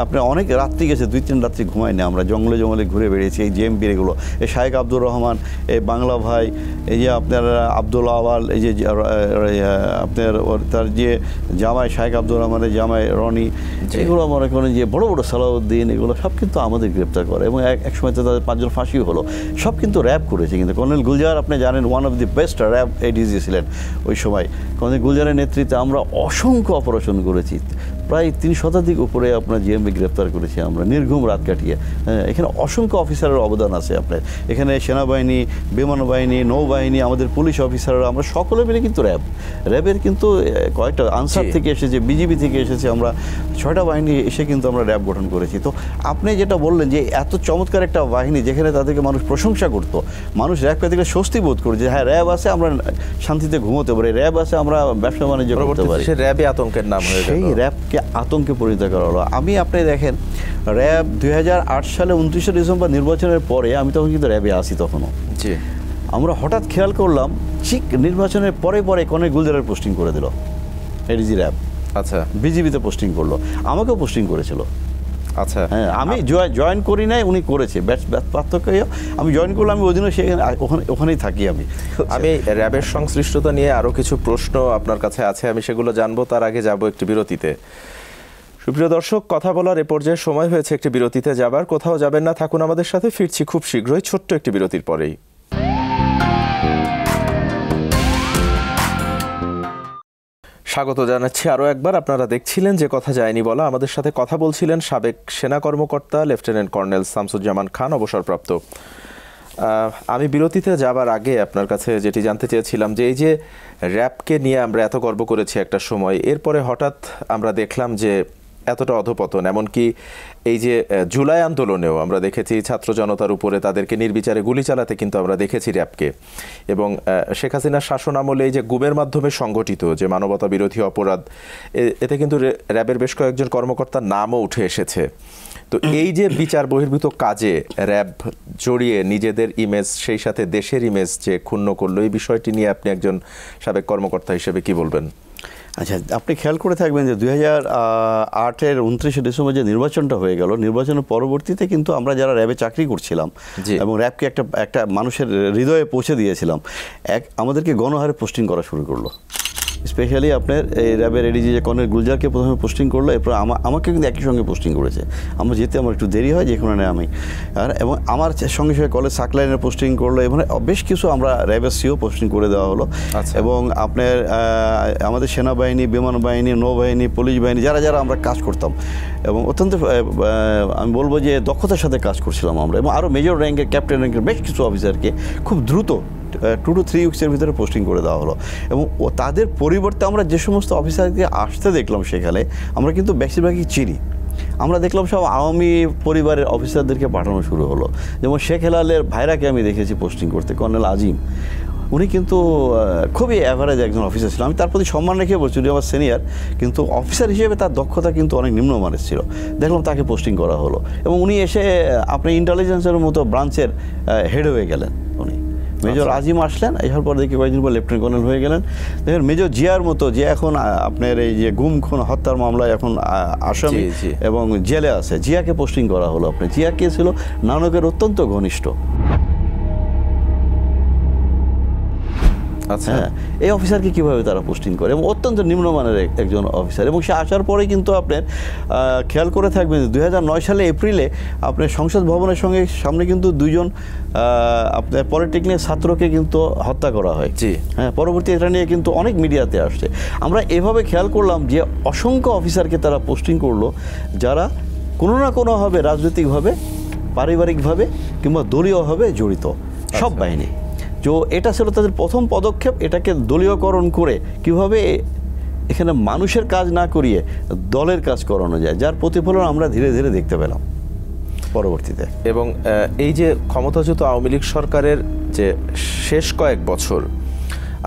আপনি অনেক রাত্রি গেছে, 2-3 রাত্রি ঘুমাইনি আমরা, জঙ্গলে ঘুরে বেরিয়েছি। এই জেএমপির এগুলো, এই শায়েক আব্দুর রহমান, এই বাংলা ভাই, এই যে আপনার আব্দুল আওয়াল, এই যে আপনার তার যে জামাই শায়েক আব্দুর রহমানের জামাই রনি, এগুলো মনে করেন যে বড় বড় সালাউদ্দিন, এগুলো সব কিন্তু আমাদের গ্রেপ্তার করে এবং এক সময় তো তাদের 5 জন ফাঁসিও হলো। সব কিন্তু র্যাব করেছে। কিন্তু কর্নেল গুলজার, আপনি জানেন, one of the best RAB ADG ছিলেন ওই সময়। কর্নেল গুলজারের নেতৃত্বে আমরা অসংখ্য অপারেশন করেছি। প্রায় 3 শতাধিক উপরে আপনার জিএমবি গ্রেপ্তার করেছি আমরা নির্ঘুম রাত কাটিয়ে। এখানে অসংখ্য অফিসারের অবদান আছে আপনার, এখানে সেনাবাহিনী, বিমান বাহিনী, নৌবাহিনী, আমাদের পুলিশ অফিসাররা, আমরা সকলে মিলে কিন্তু র্যাবের কিন্তু কয়েকটা আনসার থেকে এসেছে, বিজিবি থেকে এসেছে, আমরা 6টা বাহিনী এসে কিন্তু আমরা র্যাব গঠন করেছি। তো আপনি যেটা বললেন যে এত চমৎকার একটা বাহিনী যেখানে তাদেরকে মানুষ প্রশংসা করতো, মানুষ র্যাবকে দেখলে স্বস্তি বোধ করে যে হ্যাঁ র্যাব আছে, আমরা শান্তিতে ঘুমোতে পারি, র্যাব আছে, আমরা ব্যবসা বাণিজ্য করতে পারি। র্যাবে আতঙ্কের নাম হয়ে গেল, সেই র্যাবকে আতঙ্কে পরিণত করা হলো। আপনি দেখেন র্যাব 2008 সালে 29শে ডিসেম্বর নির্বাচনের পরে, আমি তখন কিন্তু র্যাবে আসি তখনও, জি, আমরা হঠাৎ খেয়াল করলাম ঠিক নির্বাচনের পরে কর্নেল গুলজারের পোস্টিং করে দিল এডিজি র্যাব। আচ্ছা, বিজিবিতে পোস্টিং করলো, আমাকেও পোস্টিং করেছিল। আচ্ছা, হ্যাঁ, আমি জয়েন করি নাই, উনি করেছে। পার্থক্য আমি জয়েন করলাম, আমি ওই দিনও ওখানেই থাকি। আমি র্যাবের সংশ্লিষ্টতা নিয়ে আরও কিছু প্রশ্ন আপনার কাছে আছে, আমি সেগুলো জানবো। তার আগে যাব একটি বিরতিতে। সুপ্রিয় দর্শক, কথা বলার এ পর্যায়ে সময় হয়েছে একটি বিরতিতে যাবার। কোথাও যাবেন না, থাকুন আমাদের সাথে। ফিরছি খুব শীঘ্রই, ছোট্ট একটি বিরতির পরেই। স্বাগত জানাচ্ছি আরও একবার। আপনারা দেখছিলেন যে কথা যায়নি বলা। আমাদের সাথে কথা বলছিলেন সাবেক সেনা কর্মকর্তা লেফটেন্যান্ট কর্নেল শামসুজ্জামান খান, অবসরপ্রাপ্ত। আমি বিরতিতে যাবার আগে আপনার কাছে যেটি জানতে চেয়েছিলাম যে এই যে র্যাবকে নিয়ে আমরা এত গর্ব করেছি একটা সময়, এরপরে হঠাৎ আমরা দেখলাম যে এতটা অধপতন। এমনকি এই যে জুলাই আন্দোলনেও আমরা দেখেছি ছাত্র জনতার উপরে তাদেরকে নির্বিচারে গুলি চালাতে কিন্তু আমরা দেখেছি র্যাবকে। এবং শেখ হাসিনার শাসন আমলে এই যে গুমের মাধ্যমে সংগঠিত যে মানবতা বিরোধী অপরাধ, এতে কিন্তু র্যাবের বেশ কয়েকজন কর্মকর্তার নামও উঠে এসেছে। তো এই যে বিচার বহির্ভূত কাজে র্যাব জড়িয়ে নিজেদের ইমেজ, সেই সাথে দেশের ইমেজ যে ক্ষুণ্ণ করলো, এই বিষয়টি নিয়ে আপনি একজন সাবেক কর্মকর্তা হিসেবে কি বলবেন? আচ্ছা, আপনি খেয়াল করে থাকবেন যে 2008-এর 29শে ডিসেম্বর যে নির্বাচনটা হয়ে গেল, নির্বাচনের পরবর্তীতে কিন্তু আমরা যারা র্যাবে চাকরি করছিলাম এবং র্যাবকে একটা মানুষের হৃদয়ে পৌঁছে দিয়েছিলাম, আমাদেরকে গণহারে পোস্টিং করা শুরু করলো। স্পেশালি আপনার এই র্যাবের এডিজি যে কর্নেল গুলজারকে প্রথমে পোস্টিং করলো, এরপর আমাকে কিন্তু একই সঙ্গে পোস্টিং করেছে। আমার যেতে আমার একটু দেরি হয়, যে কারণে আমি এবং আমার সঙ্গে সঙ্গে কলেজ সাকলাইনের পোস্টিং করলো, এবং বেশ কিছু আমরা র্যাবের সিও পোস্টিং করে দেওয়া হলো। এবং আপনার আমাদের সেনাবাহিনী, বিমান বাহিনী, নৌবাহিনী, পুলিশ বাহিনী, যারা আমরা কাজ করতাম, এবং অত্যন্ত আমি বলবো যে দক্ষতার সাথে কাজ করছিলাম আমরা, এবং আরও মেজর র্যাঙ্কের, ক্যাপ্টেন র্যাঙ্কের বেশ কিছু অফিসারকে খুব দ্রুত 2 to 3 উইক্সের ভিতরে পোস্টিং করে দেওয়া হলো। এবং তাদের পরিবর্তে আমরা যে সমস্ত অফিসারকে আসতে দেখলাম সেখানে, আমরা কিন্তু বেশিরভাগই চিনি। আমরা দেখলাম সব আওয়ামী পরিবারের অফিসারদেরকে পাঠানো শুরু হলো। যেমন শেখ হেলালের ভাইরাকে আমি দেখেছি পোস্টিং করতে, কর্নেল আজিম। উনি কিন্তু খুবই অ্যাভারেজ একজন অফিসার ছিল। আমি তার প্রতি সম্মান রেখে বলছি, উনি আমার সিনিয়র, কিন্তু অফিসার হিসেবে তার দক্ষতা কিন্তু অনেক নিম্নমানের ছিল। দেখলাম তাকে পোস্টিং করা হলো, এবং উনি এসে আপনি ইন্টেলিজেন্সের মতো ব্রাঞ্চের হেড হয়ে গেলেন। উনি মেজর আজিম আসলেন, এসার পর দেখি কয়েকদিন পর লেফটেন্যান্ট কর্নেল হয়ে গেলেন। দেখেন মেজর জিয়ার মতো, যে এখন আপনার এই যে গুম খুন হত্যার মামলায় এখন আসামি এবং জেলে আছে, জিয়াকে পোস্টিং করা হলো। আপনি জিয়া কে ছিল নানকের অত্যন্ত ঘনিষ্ঠ। হ্যাঁ, এই অফিসারকে কীভাবে তারা পোস্টিং করে, এবং অত্যন্ত নিম্নমানের একজন অফিসার। এবং সে আসার পরে কিন্তু আপনার খেয়াল করে থাকবেন 2009 সালে এপ্রিলে আপনার সংসদ ভবনের সামনে কিন্তু 2জন আপনার পলিটেকনিক ছাত্রকে কিন্তু হত্যা করা হয়। হ্যাঁ, পরবর্তী এটা নিয়ে কিন্তু অনেক মিডিয়াতে আসছে। আমরা এভাবে খেয়াল করলাম যে অসংখ্য অফিসারকে তারা পোস্টিং করলো, যারা কোনো না কোনোভাবে রাজনৈতিকভাবে, পারিবারিকভাবে কিংবা দলীয়ভাবে জড়িত, সব বাহিনী। তো এটা ছিল তাদের প্রথম পদক্ষেপ, এটাকে দলীয়করণ করে কিভাবে এখানে মানুষের কাজ না করিয়ে দলের কাজ করানো যায়, যার প্রতিফলন আমরা ধীরে ধীরে দেখতে পেলাম পরবর্তীতে। এবং এই যে ক্ষমতাচ্যুত আওয়ামী লীগ সরকারের যে শেষ কয়েক বছর,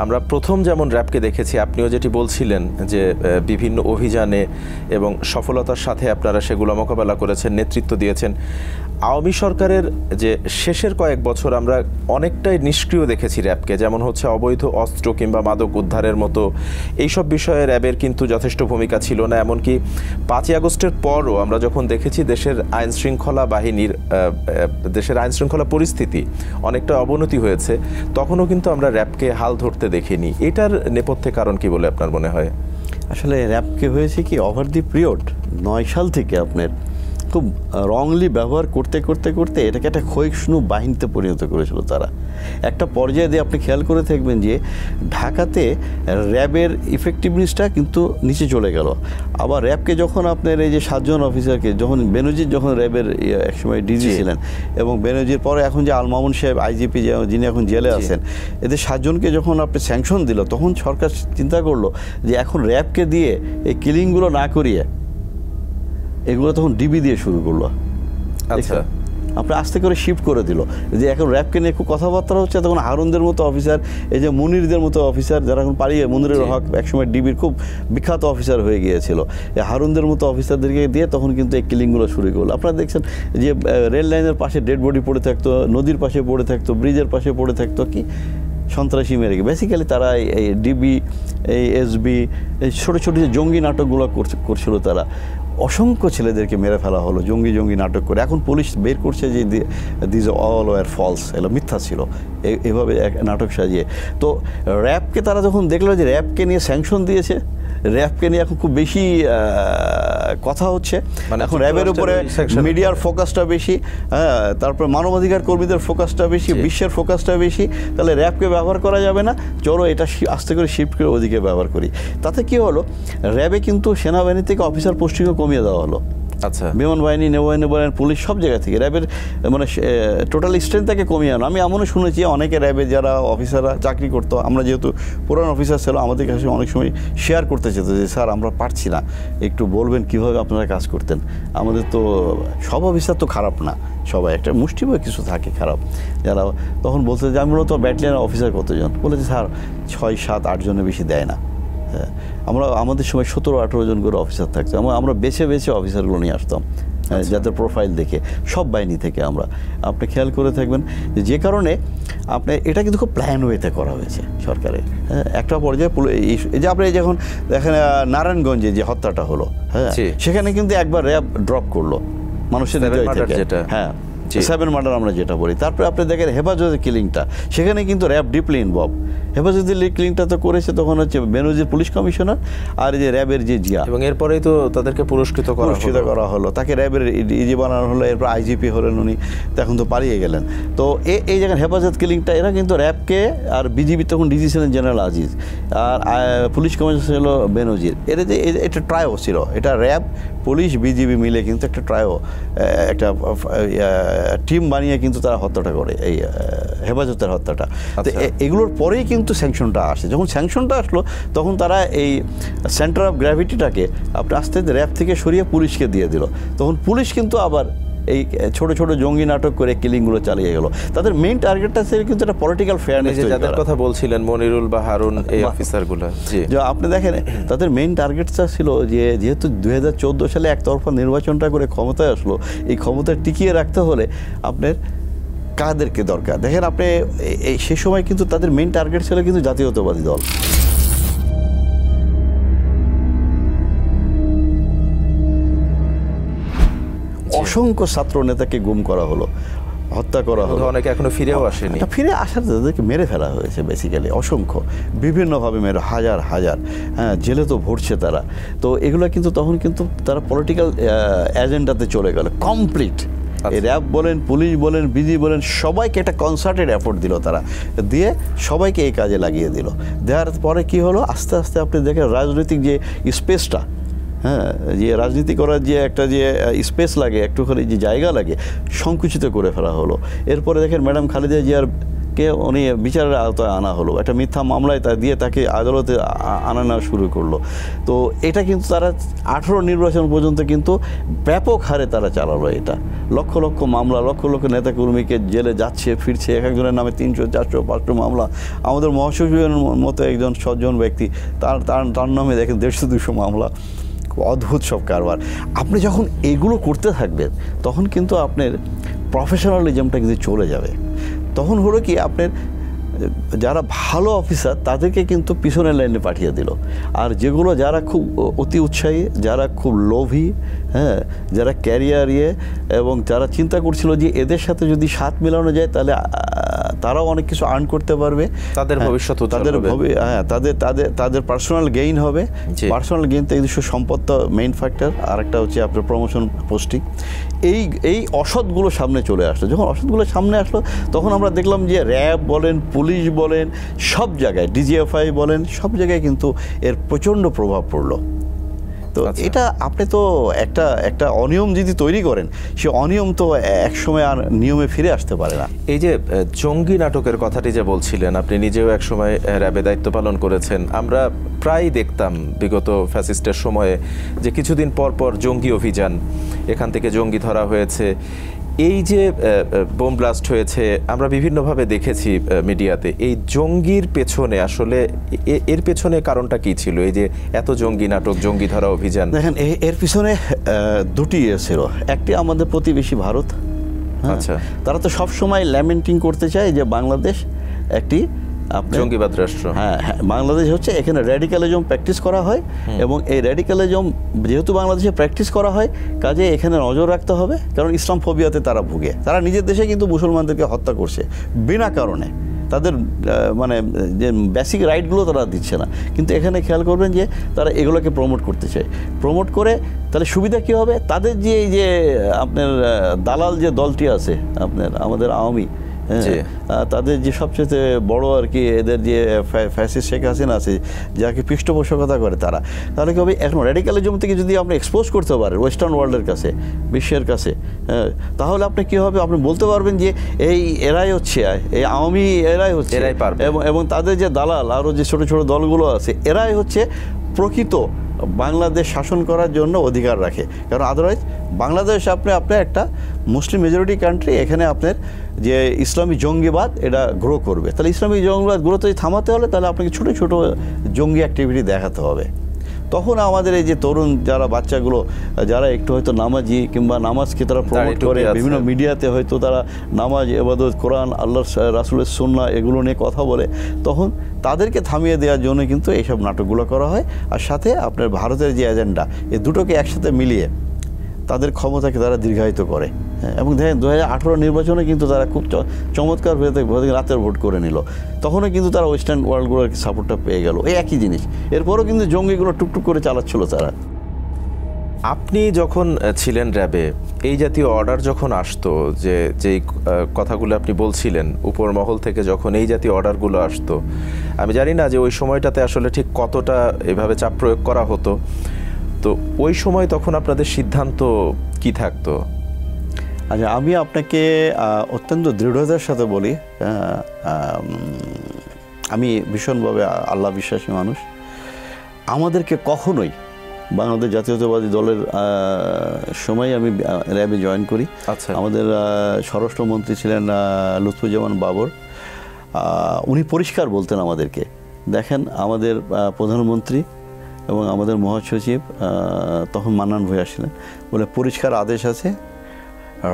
আমরা প্রথম যেমন র্যাবকে দেখেছি, আপনিও যেটি বলছিলেন যে বিভিন্ন অভিযানে এবং সফলতার সাথে আপনারা সেগুলো মোকাবেলা করেছেন, নেতৃত্ব দিয়েছেন। আওয়ামী সরকারের যে শেষের কয়েক বছর আমরা অনেকটাই নিষ্ক্রিয় দেখেছি র্যাবকে, যেমন হচ্ছে অবৈধ অস্ত্র কিংবা মাদক উদ্ধারের মতো এইসব বিষয়ে র্যাবের কিন্তু যথেষ্ট ভূমিকা ছিল না। এমনকি 5ই আগস্টের পরও আমরা যখন দেখেছি দেশের আইনশৃঙ্খলা পরিস্থিতি অনেকটা অবনতি হয়েছে, তখনও কিন্তু আমরা র্যাবকে হাল ধরতে দেখিনি। এটার নেপথ্যে কারণ কি বলে আপনার মনে হয়? আসলে র্যাবকে হয়েছে কি, ওভার দি পিরিয়ড 9 সাল থেকে আপনার খুব রংলি ব্যবহার করতে করতে করতে এটাকে একটা ক্ষয়িষ্ণু বাহিনীতে পরিণত করেছিল তারা। একটা পর্যায়ে দিয়ে আপনি খেয়াল করে থাকবেন যে ঢাকাতে র্যাবের ইফেক্টিভনেসটা কিন্তু নিচে চলে গেল। আবার র্যাবকে যখন আপনার এই যে 7 জন অফিসারকে যখন বেনজির যখন র্যাবের একসময় ডিজি ছিলেন এবং বেনজির পরে এখন যে আল মামুন সাহেব আইজিপি যিনি এখন জেলে আছেন, এদের 7 জনকে যখন আপনি স্যাংশন দিল তখন সরকার চিন্তা করলো যে এখন র্যাবকে দিয়ে এই কিলিংগুলো না করিয়ে এগুলো তখন ডিবি দিয়ে শুরু করলো। আচ্ছা, আপনি আস্তে করে শিফট করে দিল যে এখন র্যাবকে নিয়ে খুব কথাবার্তা হচ্ছে, তখন হারুনদের মতো অফিসার, এই যে মুনিরদের মতো অফিসার যারা এখন পালিয়ে, মুনিরুল হক একসময় ডিবির খুব বিখ্যাত অফিসার হয়ে গিয়েছিল, এই হারুনদের মতো অফিসারদেরকে দিয়ে তখন কিন্তু এই কিলিংগুলো শুরু করলো। আপনারা দেখছেন যে রেল লাইনের পাশে ডেড বডি পড়ে থাকতো, নদীর পাশে পড়ে থাকতো, ব্রিজের পাশে পড়ে থাকতো, কি সন্ত্রাসী মেরে গিয়ে বেসিক্যালি তারা এই ডিবি, এই এসবি, এই ছোটো ছোটো যে জঙ্গি নাটকগুলো করছিল তারা। অসংখ্য ছেলেদেরকে মেরে ফেলা হলো জঙ্গি নাটক করে। এখন পুলিশ বের করছে যে দিজ অল ওয়ার ফলস, এগুলো মিথ্যা ছিল, এভাবে এক নাটক সাজিয়ে। তো র্যাবকে তারা যখন দেখলো যে র্যাবকে নিয়ে স্যাংশন দিয়েছে, র্যাবকে নিয়ে এখন খুব বেশি কথা হচ্ছে, মানে এখন র্যাবের উপরে মিডিয়ার ফোকাসটা বেশি, হ্যাঁ, তারপর মানবাধিকার কর্মীদের ফোকাসটা বেশি, বিশ্বের ফোকাসটা বেশি, তাহলে র্যাবকে ব্যবহার করা যাবে না, চলো এটা আস্তে করে শিফট করে ওদিকে ব্যবহার করি। তাতে কি হলো, র্যাবে কিন্তু সেনাবাহিনী থেকে অফিসার পোস্টিংও কমিয়ে দেওয়া হলো। আচ্ছা, বিমান বাহিনী, নৌবাহিনী বলেন, পুলিশ, সব জায়গা থেকে র্যাবের মানে টোটাল স্ট্রেংথটাকে কমিয়ে আনো। আমি এমনও শুনেছি অনেকে র্যাবে যারা অফিসাররা চাকরি করতো, আমরা যেহেতু পুরান অফিসার ছিল, আমাদের কাছে অনেক সময় শেয়ার করতে চেত যে স্যার আমরা পারছি না, একটু বলবেন কীভাবে আপনারা কাজ করতেন। আমাদের তো সব অফিসার তো খারাপ না, সবাই একটা মুষ্টিমেয় কিছু থাকে খারাপ যারা। তখন বলতে যে আমরা তো ব্যাটালিয়নের অফিসার কতজন, বলেছে স্যার 6, 7, 8 জনের বেশি দেয় না। আমাদের সময় 17-18 জন করে অফিসার থাকতো, আমরা বেছে বেছে অফিসারগুলো নিয়ে আসতাম, যাদের প্রোফাইল দেখে, সব বাহিনী থেকে আমরা। আপনি খেয়াল করে থাকবেন যে কারণে আপনি এটা কিন্তু খুব প্ল্যান ওয়েতে করা হয়েছে সরকারের। একটা পর্যায়ে এই যে আপনি যখন দেখেন নারায়ণগঞ্জে যে হত্যাটা হলো, হ্যাঁ, সেখানে কিন্তু একবার র্যাব ড্রপ করলো মানুষের হৃদয় থেকে, হ্যাঁ, 7 মার্ডার আমরা যেটা বলি। তারপরে আপনি দেখেন হেফাজতের কিলিংটা, সেখানে কিন্তু র্যাব ডিপলি ইনভলভ। হেফাজতের কিলিংটা তো করেছে তখন হচ্ছে বেনজির পুলিশ কমিশনার আর যে র্যাবের যে জিয়া, এবং এরপরেই তো তাদেরকে পুরস্কৃত করা হলো, তাকে র্যাবের ইজি বানানো হলো, এরপর আইজিপি হলেন উনি, এখন তো পালিয়ে গেলেন। তো এই জায়গায় হেফাজত কিলিংটা এরা কিন্তু র্যাবকে, আর বিজিবি তখন ডিজি ছিলেন জেনারেল আজিজ, আর পুলিশ কমিশনার ছিল বেনজির। এর যে এটা ট্রায়ো ছিল, এটা র্যাব, পুলিশ, বিজিবি মিলে কিন্তু একটা ট্রায়ো, একটা টিম বানিয়ে কিন্তু তারা হত্যাটা করে, এই হেফাজতের হত্যাটা। তো এগুলোর পরেই কিন্তু স্যাংশনটা আসে। যখন স্যাংশনটা আসলো তখন তারা এই সেন্টার অফ গ্র্যাভিটিটাকে আপনি আস্তে আস্তে র্যাব থেকে সরিয়ে পুলিশকে দিয়ে দিল। তখন পুলিশ কিন্তু আবার এই ছোট ছোট জঙ্গি নাটক করে কিলিংগুলো চালিয়ে গেল। তাদের মেইন টার্গেটটা ছিল কিন্তু একটা পলিটিক্যাল ফেয়ারনেস, যাদের কথা বলছিলেন মনিরুল বা হারুন, এই অফিসারগুলো। যে আপনি দেখেন তাদের মেইন টার্গেটটা ছিল যে যেহেতু 2014 সালে একতরফা নির্বাচনটা করে ক্ষমতায় আসলো, এই ক্ষমতা টিকিয়ে রাখতে হলে আপনার কাদেরকে দরকার। দেখেন আপনি সে সময় কিন্তু তাদের মেইন টার্গেট ছিল কিন্তু জাতীয়তাবাদী দল। অসংখ্য ছাত্র নেতাকে গুম করা হলো, হত্যা করা হলো, অনেকে এখনো ফিরেও আসেনি। ফিরে আসার তাদেরকে মেরে ফেলা হয়েছে বেসিক্যালি, অসংখ্য বিভিন্নভাবে মেরে, হাজার হাজার, হ্যাঁ, জেলে তো ভরছে তারা। তো এগুলো কিন্তু তখন কিন্তু তারা পলিটিক্যাল এজেন্ডাতে চলে গেল কমপ্লিট। র্যাব বলেন, পুলিশ বলেন, বিজি বলেন, সবাইকে একটা কনসার্টেড এফোর্ট দিল তারা, দিয়ে সবাইকে এই কাজে লাগিয়ে দিল। দেওয়ার পরে কি হলো, আস্তে আস্তে আপনি দেখেন রাজনৈতিক যে স্পেসটা, হ্যাঁ, যে রাজনীতি করার যে একটা যে স্পেস লাগে, একটুখানি যে জায়গা লাগে, সংকুচিত করে ফেলা হলো। এরপরে দেখেন ম্যাডাম খালেদা জিয়ারকে উনি বিচারের আওতায় আনা হলো, একটা মিথ্যা মামলায় দিয়ে তাকে আদালতে আনা শুরু করলো। তো এটা কিন্তু তারা 18 নির্বাচন পর্যন্ত কিন্তু ব্যাপক হারে তারা চালালো। এটা লক্ষ লক্ষ মামলা, লক্ষ লক্ষ নেতাকর্মীকে জেলে যাচ্ছে ফিরছে, এক একজনের নামে 300, 400, 500 মামলা। আমাদের মহাসচিবের মতো একজন সজ্জন ব্যক্তি, তার নামে দেখেন 150-200 মামলা। অদ্ভুত সব কারবার। আপনি যখন এগুলো করতে থাকবেন তখন কিন্তু আপনার প্রফেশনালিজমটা কিন্তু চলে যাবে। তখন হলো কি, আপনার যারা ভালো অফিসার তাদেরকে কিন্তু পিছনের লাইনে পাঠিয়ে দিল, আর যেগুলো যারা খুব অতি উৎসাহী, যারা খুব লোভী, হ্যাঁ, যারা ক্যারিয়ার এবং যারা চিন্তা করছিল যে এদের সাথে যদি সাথ মেলানো যায় তাহলে তারাও অনেক কিছু আর্ন করতে পারবে, তাদের ভবিষ্যৎ তাদের পার্সোনাল গেইন হবে। পার্সোনাল গেইন তো নিজস্ব সম্পদ তো মেইন ফ্যাক্টর, আর একটা হচ্ছে আপনার প্রমোশন, পোস্টিং। এই অসৎগুলো সামনে চলে আসলো। যখন অসৎগুলো সামনে আসলো তখন আমরা দেখলাম যে র্যাব বলেন, পুলিশ বলেন, সব জায়গায় ডিজিএফআই বলেন, সব জায়গায় কিন্তু এর প্রচণ্ড প্রভাব পড়লো। তো এটা আপনি তো একটা অনিয়ম যদি তৈরি করেন, সে অনিয়ম তো একসময় আর নিয়মে ফিরে আসতে পারে না। এই যে জঙ্গি নাটকের কথাটি যে বলছিলেন, আপনি নিজেও একসময় র্যাবে দায়িত্ব পালন করেছেন। আমরা প্রায় দেখতাম বিগত ফ্যাসিস্টের সময়ে যে কিছুদিন পর পর জঙ্গি অভিযান, এখান থেকে জঙ্গি ধরা হয়েছে। এই যে বোম ব্লাস্ট হয়েছে, আমরা বিভিন্নভাবে দেখেছি মিডিয়াতে। এই জঙ্গির পেছনে আসলে এর পেছনে কারণটা কি ছিল? এই যে এত জঙ্গি নাটক, জঙ্গি ধরা অভিযান। দেখেন, এর পিছনে দুটি ছিল। একটি আমাদের প্রতিবেশী ভারত। আচ্ছা, তারা তো সবসময় ল্যামেন্টিং করতে চায় যে বাংলাদেশ একটি জঙ্গিবাদ রাষ্ট্র। হ্যাঁ, বাংলাদেশ হচ্ছে এখানে র্যাডিক্যালিজম প্র্যাকটিস করা হয়, এবং এই র্যাডিক্যালিজম যেহেতু বাংলাদেশে প্র্যাকটিস করা হয়, কাজে এখানে নজর রাখতে হবে। কারণ ইসলাম ফোবিয়াতে তারা ভুগে। তারা নিজের দেশে কিন্তু মুসলমানদেরকে হত্যা করছে বিনা কারণে। তাদের মানে যে বেসিক রাইটগুলো তারা দিচ্ছে না। কিন্তু এখানে খেয়াল করবেন যে তারা এগুলোকে প্রমোট করতে চায়। প্রমোট করে তাহলে সুবিধা কী হবে? তাদের যে এই যে আপনার দালাল যে দলটি আছে আপনার, আমাদের আওয়ামী, তাদের যে সবচেয়ে বড় আর কি এদের যে ফ্যাসিস্ট শেখ হাসিনা আছে, যাকে পৃষ্ঠপোষকতা করে তারা, তাহলে কি হবে? এখন র্যাডিক্যালিজম থেকে যদি আপনি এক্সপোজ করতে পারেন ওয়েস্টার্ন ওয়ার্ল্ডের কাছে, বিশ্বের কাছে, তাহলে আপনি কী হবে? আপনি বলতে পারবেন যে এরাই হচ্ছে, এই আওয়ামী এরাই হচ্ছে, এবং তাদের যে দালাল আরও যে ছোটো ছোটো দলগুলো আছে, এরাই হচ্ছে প্রকৃত বাংলাদেশ শাসন করার জন্য অধিকার রাখে। কারণ আদারওয়াইজ বাংলাদেশ আপনি একটা মুসলিম মেজরিটি কান্ট্রি, এখানে আপনার যে ইসলামী জঙ্গিবাদ এটা গ্রো করবে। তাহলে ইসলামী জঙ্গিবাদ গ্রো যদি থামাতে হলে তাহলে আপনাকে ছোটো ছোটো জঙ্গি অ্যাক্টিভিটি দেখাতে হবে। তখন আমাদের এই যে তরুণ যারা বাচ্চাগুলো, যারা একটু হয়তো নামাজি কিংবা নামাজকে তারা প্রমোট করে, বিভিন্ন মিডিয়াতে হয়তো তারা নামাজ, ইবাদত, কোরআন, আল্লাহ রাসূলের সুন্নাহ এগুলো নিয়ে কথা বলে, তখন তাদেরকে থামিয়ে দেওয়ার জন্য কিন্তু এইসব নাটকগুলো করা হয়। আর সাথে আপনার ভারতের যে এজেন্ডা, এই দুটোকে একসাথে মিলিয়ে তাদের ক্ষমতাকে তারা দীর্ঘায়িত করে। এবং দেখেন 2018 নির্বাচনে কিন্তু তারা খুব চমৎকার হয়ে রাতের ভোট করে নিল। তখনও কিন্তু তারা ওয়েস্টার্ন ওয়ার্ল্ডগুলোর সাপোর্টটা পেয়ে গেল, এই একই জিনিস। এরপরও কিন্তু জঙ্গিগুলো টুকটুক করে চালাচ্ছিল তারা। আপনি যখন ছিলেন র্যাবে, এই জাতীয় অর্ডার যখন আসতো, যেই কথাগুলো আপনি বলছিলেন, উপর মহল থেকে যখন এই জাতীয় অর্ডারগুলো আসতো, আমি জানি না যে ওই সময়টাতে আসলে ঠিক কতটা এভাবে চাপ প্রয়োগ করা হতো। তো ওই সময় তখন আপনাদের সিদ্ধান্ত কি থাকতো? আচ্ছা, আমি আপনাকে অত্যন্ত দৃঢ়তার সাথে বলি, আমি ভীষণভাবে আল্লাহ বিশ্বাসী মানুষ। আমাদেরকে কখনোই বাংলাদেশ জাতীয়তাবাদী দলের সময় আমি র্যাবে জয়েন করি। আচ্ছা, আমাদের স্বরাষ্ট্রমন্ত্রী ছিলেন লুৎফুজ্জামান বাবর। উনি পরিষ্কার বলতেন আমাদেরকে, দেখেন আমাদের প্রধানমন্ত্রী এবং আমাদের মহাসচিব তখন মান্নান ভূঁইয়া ছিলেন, বলে পরিষ্কার আদেশ আছে,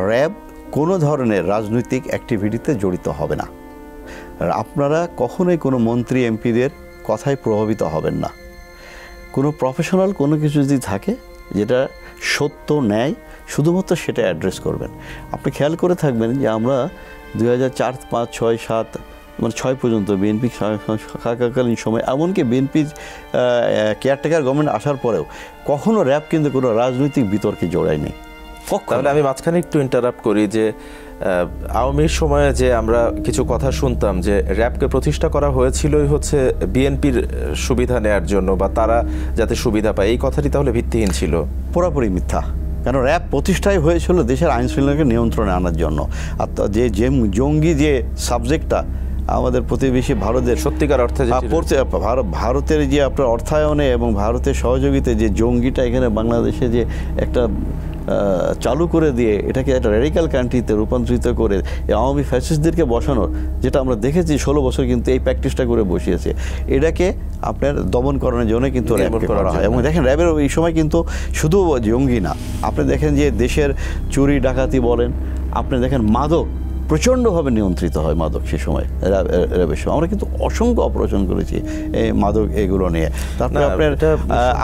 র্যাব কোনো ধরনের রাজনৈতিক অ্যাক্টিভিটিতে জড়িত হবে না। আর আপনারা কখনোই কোনো মন্ত্রী এমপিদের কথায় প্রভাবিত হবেন না। কোনো প্রফেশনাল কোনো কিছু যদি থাকে যেটা সত্য, ন্যায়, শুধুমাত্র সেটা অ্যাড্রেস করবেন। আপনি খেয়াল করে থাকবেন যে আমরা 2004, 5, 6, 7 মানে 6 পর্যন্ত বিএনপি থাকাকালীন সময়, এমনকি বিএনপির কেয়ারটেকার গভর্নমেন্ট আসার পরেও কখনো র্যাব কিন্তু কোনো রাজনৈতিক বিতর্কে জড়ায়নি। তাহলে আমি মাঝখানে একটু ইন্টারাপ্ট করি যে আওয়ামীর সময়ে যে আমরা কিছু কথা শুনতাম যে র্যাবকে প্রতিষ্ঠা করা হয়েছিলই হচ্ছে বিএনপির সুবিধা নেয়ার জন্য, বা তারা যাতে সুবিধা পায়, এই কথাটি তাহলে ভিত্তিহীন ছিল? পুরোপুরি মিথ্যা। কারণ র্যাব প্রতিষ্ঠাই হয়েছিল দেশের আইন শৃঙ্খলাকে নিয়ন্ত্রণে আনার জন্য। আর যে জঙ্গি যে সাবজেক্টটা আমাদের প্রতিবেশী ভারতের সত্যিকার অর্থে ভারতের যে আপনার অর্থায়নে এবং ভারতের সহযোগিতায় যে জঙ্গিটা এখানে বাংলাদেশে যে একটা চালু করে দিয়ে এটাকে একটা রেডিক্যাল কান্ট্রিতে রূপান্তরিত করে আওয়ামী ফ্যাসিস্টদেরকে বসানোর, যেটা আমরা দেখেছি 16 বছর কিন্তু এই প্র্যাকটিসটা করে বসিয়েছে, এটাকে আপনার দমন করানোর জন্য কিন্তু র্যাবকে করা হয়। এবং দেখেন র্যাবের এই সময় কিন্তু শুধু জঙ্গি না, আপনি দেখেন যে দেশের চুরি ডাকাতি বলেন, আপনি দেখেন মাদক প্রচণ্ডভাবে নিয়ন্ত্রিত হয় মাদক সে সময়, র্যাবের সময়। আমরা কিন্তু অসংখ্য অপারেশন করেছি এই মাদক এগুলো নিয়ে। তারপরে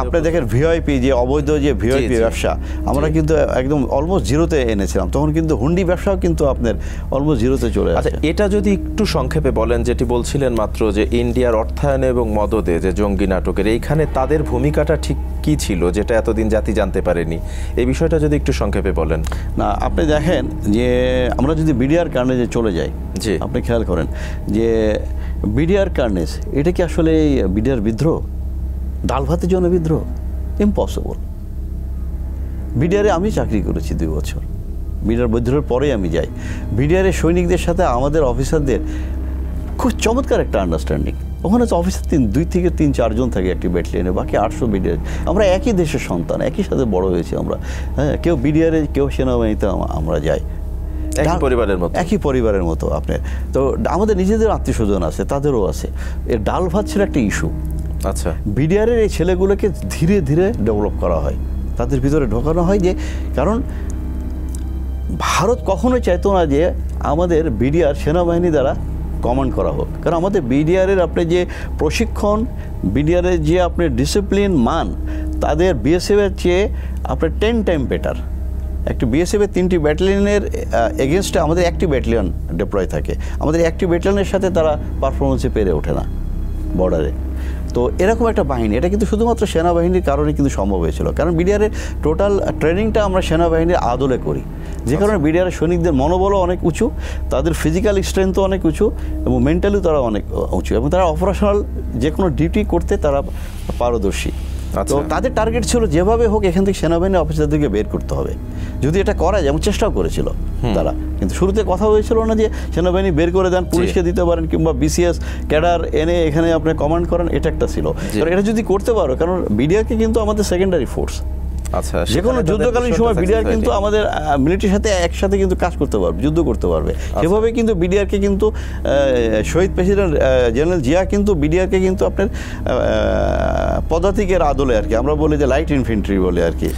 আপনার দেখেন ভিআইপি যে অবৈধ যে ভিআইপি ব্যবসা আমরা কিন্তু একদম অলমোস্ট জিরোতে এনেছিলাম। তখন কিন্তু হুন্ডি ব্যবসাও কিন্তু আপনার অলমোস্ট জিরোতে চলে আসে। এটা যদি একটু সংক্ষেপে বলেন, যেটি বলছিলেন মাত্র যে ইন্ডিয়ার অর্থায়নে এবং মদদে যে জঙ্গি নাটকের, এইখানে তাদের ভূমিকাটা ঠিক কি ছিল যেটা এতদিন জাতি জানতে পারেনি, এই বিষয়টা যদি একটু সংক্ষেপে বলেন। না, আপনি দেখেন যে আমরা যদি বিডিআর কার্নেজে চলে যাই, জি আপনি খেয়াল করেন যে বিডিআর কার্নেজ এটা কি আসলে বিডিআর বিদ্রোহ, ডাল ভাতের জন্য বিদ্রোহ? ইম্পসিবল। বিডিআরে আমি চাকরি করেছি 2 বছর, বিডিআর বিদ্রোহের পরেই আমি যাই। বিডিআরের সৈনিকদের সাথে আমাদের অফিসারদের খুব চমৎকার একটা আন্ডারস্ট্যান্ডিং। ওখানে তো অফিসার 2 থেকে 3-4 জন থাকে একটি ব্যাটালিয়নে, বাকি 800 বিডিআর। আমরা একই দেশের সন্তান, একই সাথে বড় হয়েছি আমরা। হ্যাঁ, কেউ বিডিআরে কেউ সেনাবাহিনীতে আমরা যাই, একই পরিবারের মতো। আপনার তো আমাদের নিজেদের আত্মীয় স্বজন আছে, তাদেরও আছে। এর ডাল ভাত ছিল একটা ইস্যু। আচ্ছা, বিডিআরের এই ছেলেগুলোকে ধীরে ধীরে ডেভেলপ করা হয়, তাদের ভিতরে ঢোকানো হয়, যে কারণ ভারত কখনোই চাইতো না যে আমাদের বিডিআর সেনাবাহিনী দ্বারা কমান্ড করা হোক। কারণ আমাদের বিডিআরের আপনি যে প্রশিক্ষণ, বিডিআরের যে আপনার ডিসিপ্লিন মান, তাদের বিএসএফের চেয়ে আপনার 10 টাইম বেটার। একটি বিএসএফের 3টি ব্যাটালিয়নের এগেনস্টে আমাদের একটি ব্যাটালিয়ন ডিপ্লয় থাকে। আমাদের একটি ব্যাটালিয়নের সাথে তারা পারফরমেন্সে পেরে ওঠে না বর্ডারে। তো এরকম একটা বাহিনী, এটা কিন্তু শুধুমাত্র সেনাবাহিনীর কারণে কিন্তু সম্ভব হয়েছিল। কারণ বিডিআরের টোটাল ট্রেনিংটা আমরা সেনাবাহিনীর আদলে করি, যে কারণে বিডিআরের সৈনিকদের মনোবলও অনেক উঁচু, তাদের ফিজিক্যাল স্ট্রেংথও অনেক উঁচু এবং মেন্টালিও তারা অনেক উঁচু, এবং তারা অপারেশনাল যে কোনো ডিউটি করতে তারা পারদর্শী। তো তাদের টার্গেট ছিল যেভাবে হোক এখান থেকে সেনাবাহিনী অফিসারদেরকে বের করতে হবে। যদি এটা করা যায়, এবং চেষ্টাও করেছিল তারা, কিন্তু শুরুতে কথা হয়েছিল না যে সেনাবাহিনী বের করে দেন, পুলিশকে দিতে পারেন, কিংবা বিসিএস ক্যাডার এনে এখানে আপনি কমান্ড করেন, এটা একটা ছিল। কারণ এটা যদি করতে পারো, কারণ বিডিআরকে কিন্তু আমাদের সেকেন্ডারি ফোর্স। আচ্ছা, যে কোনো যুদ্ধকালীন সময় বিডিআর কিন্তু আমাদের মিলিটারির সাথে একসাথে কিন্তু কাজ করতে পারবে, যুদ্ধ করতে পারবে। সেভাবে কিন্তু বিডিআরকে কিন্তু শহীদ প্রেসিডেন্ট জেনারেল জিয়া কিন্তু বিডিআরকে কিন্তু আপনার পদাতিকের আদলে আর কি, আমরা বলি যে লাইট ইনফেন্ট্রি বলে আর কি,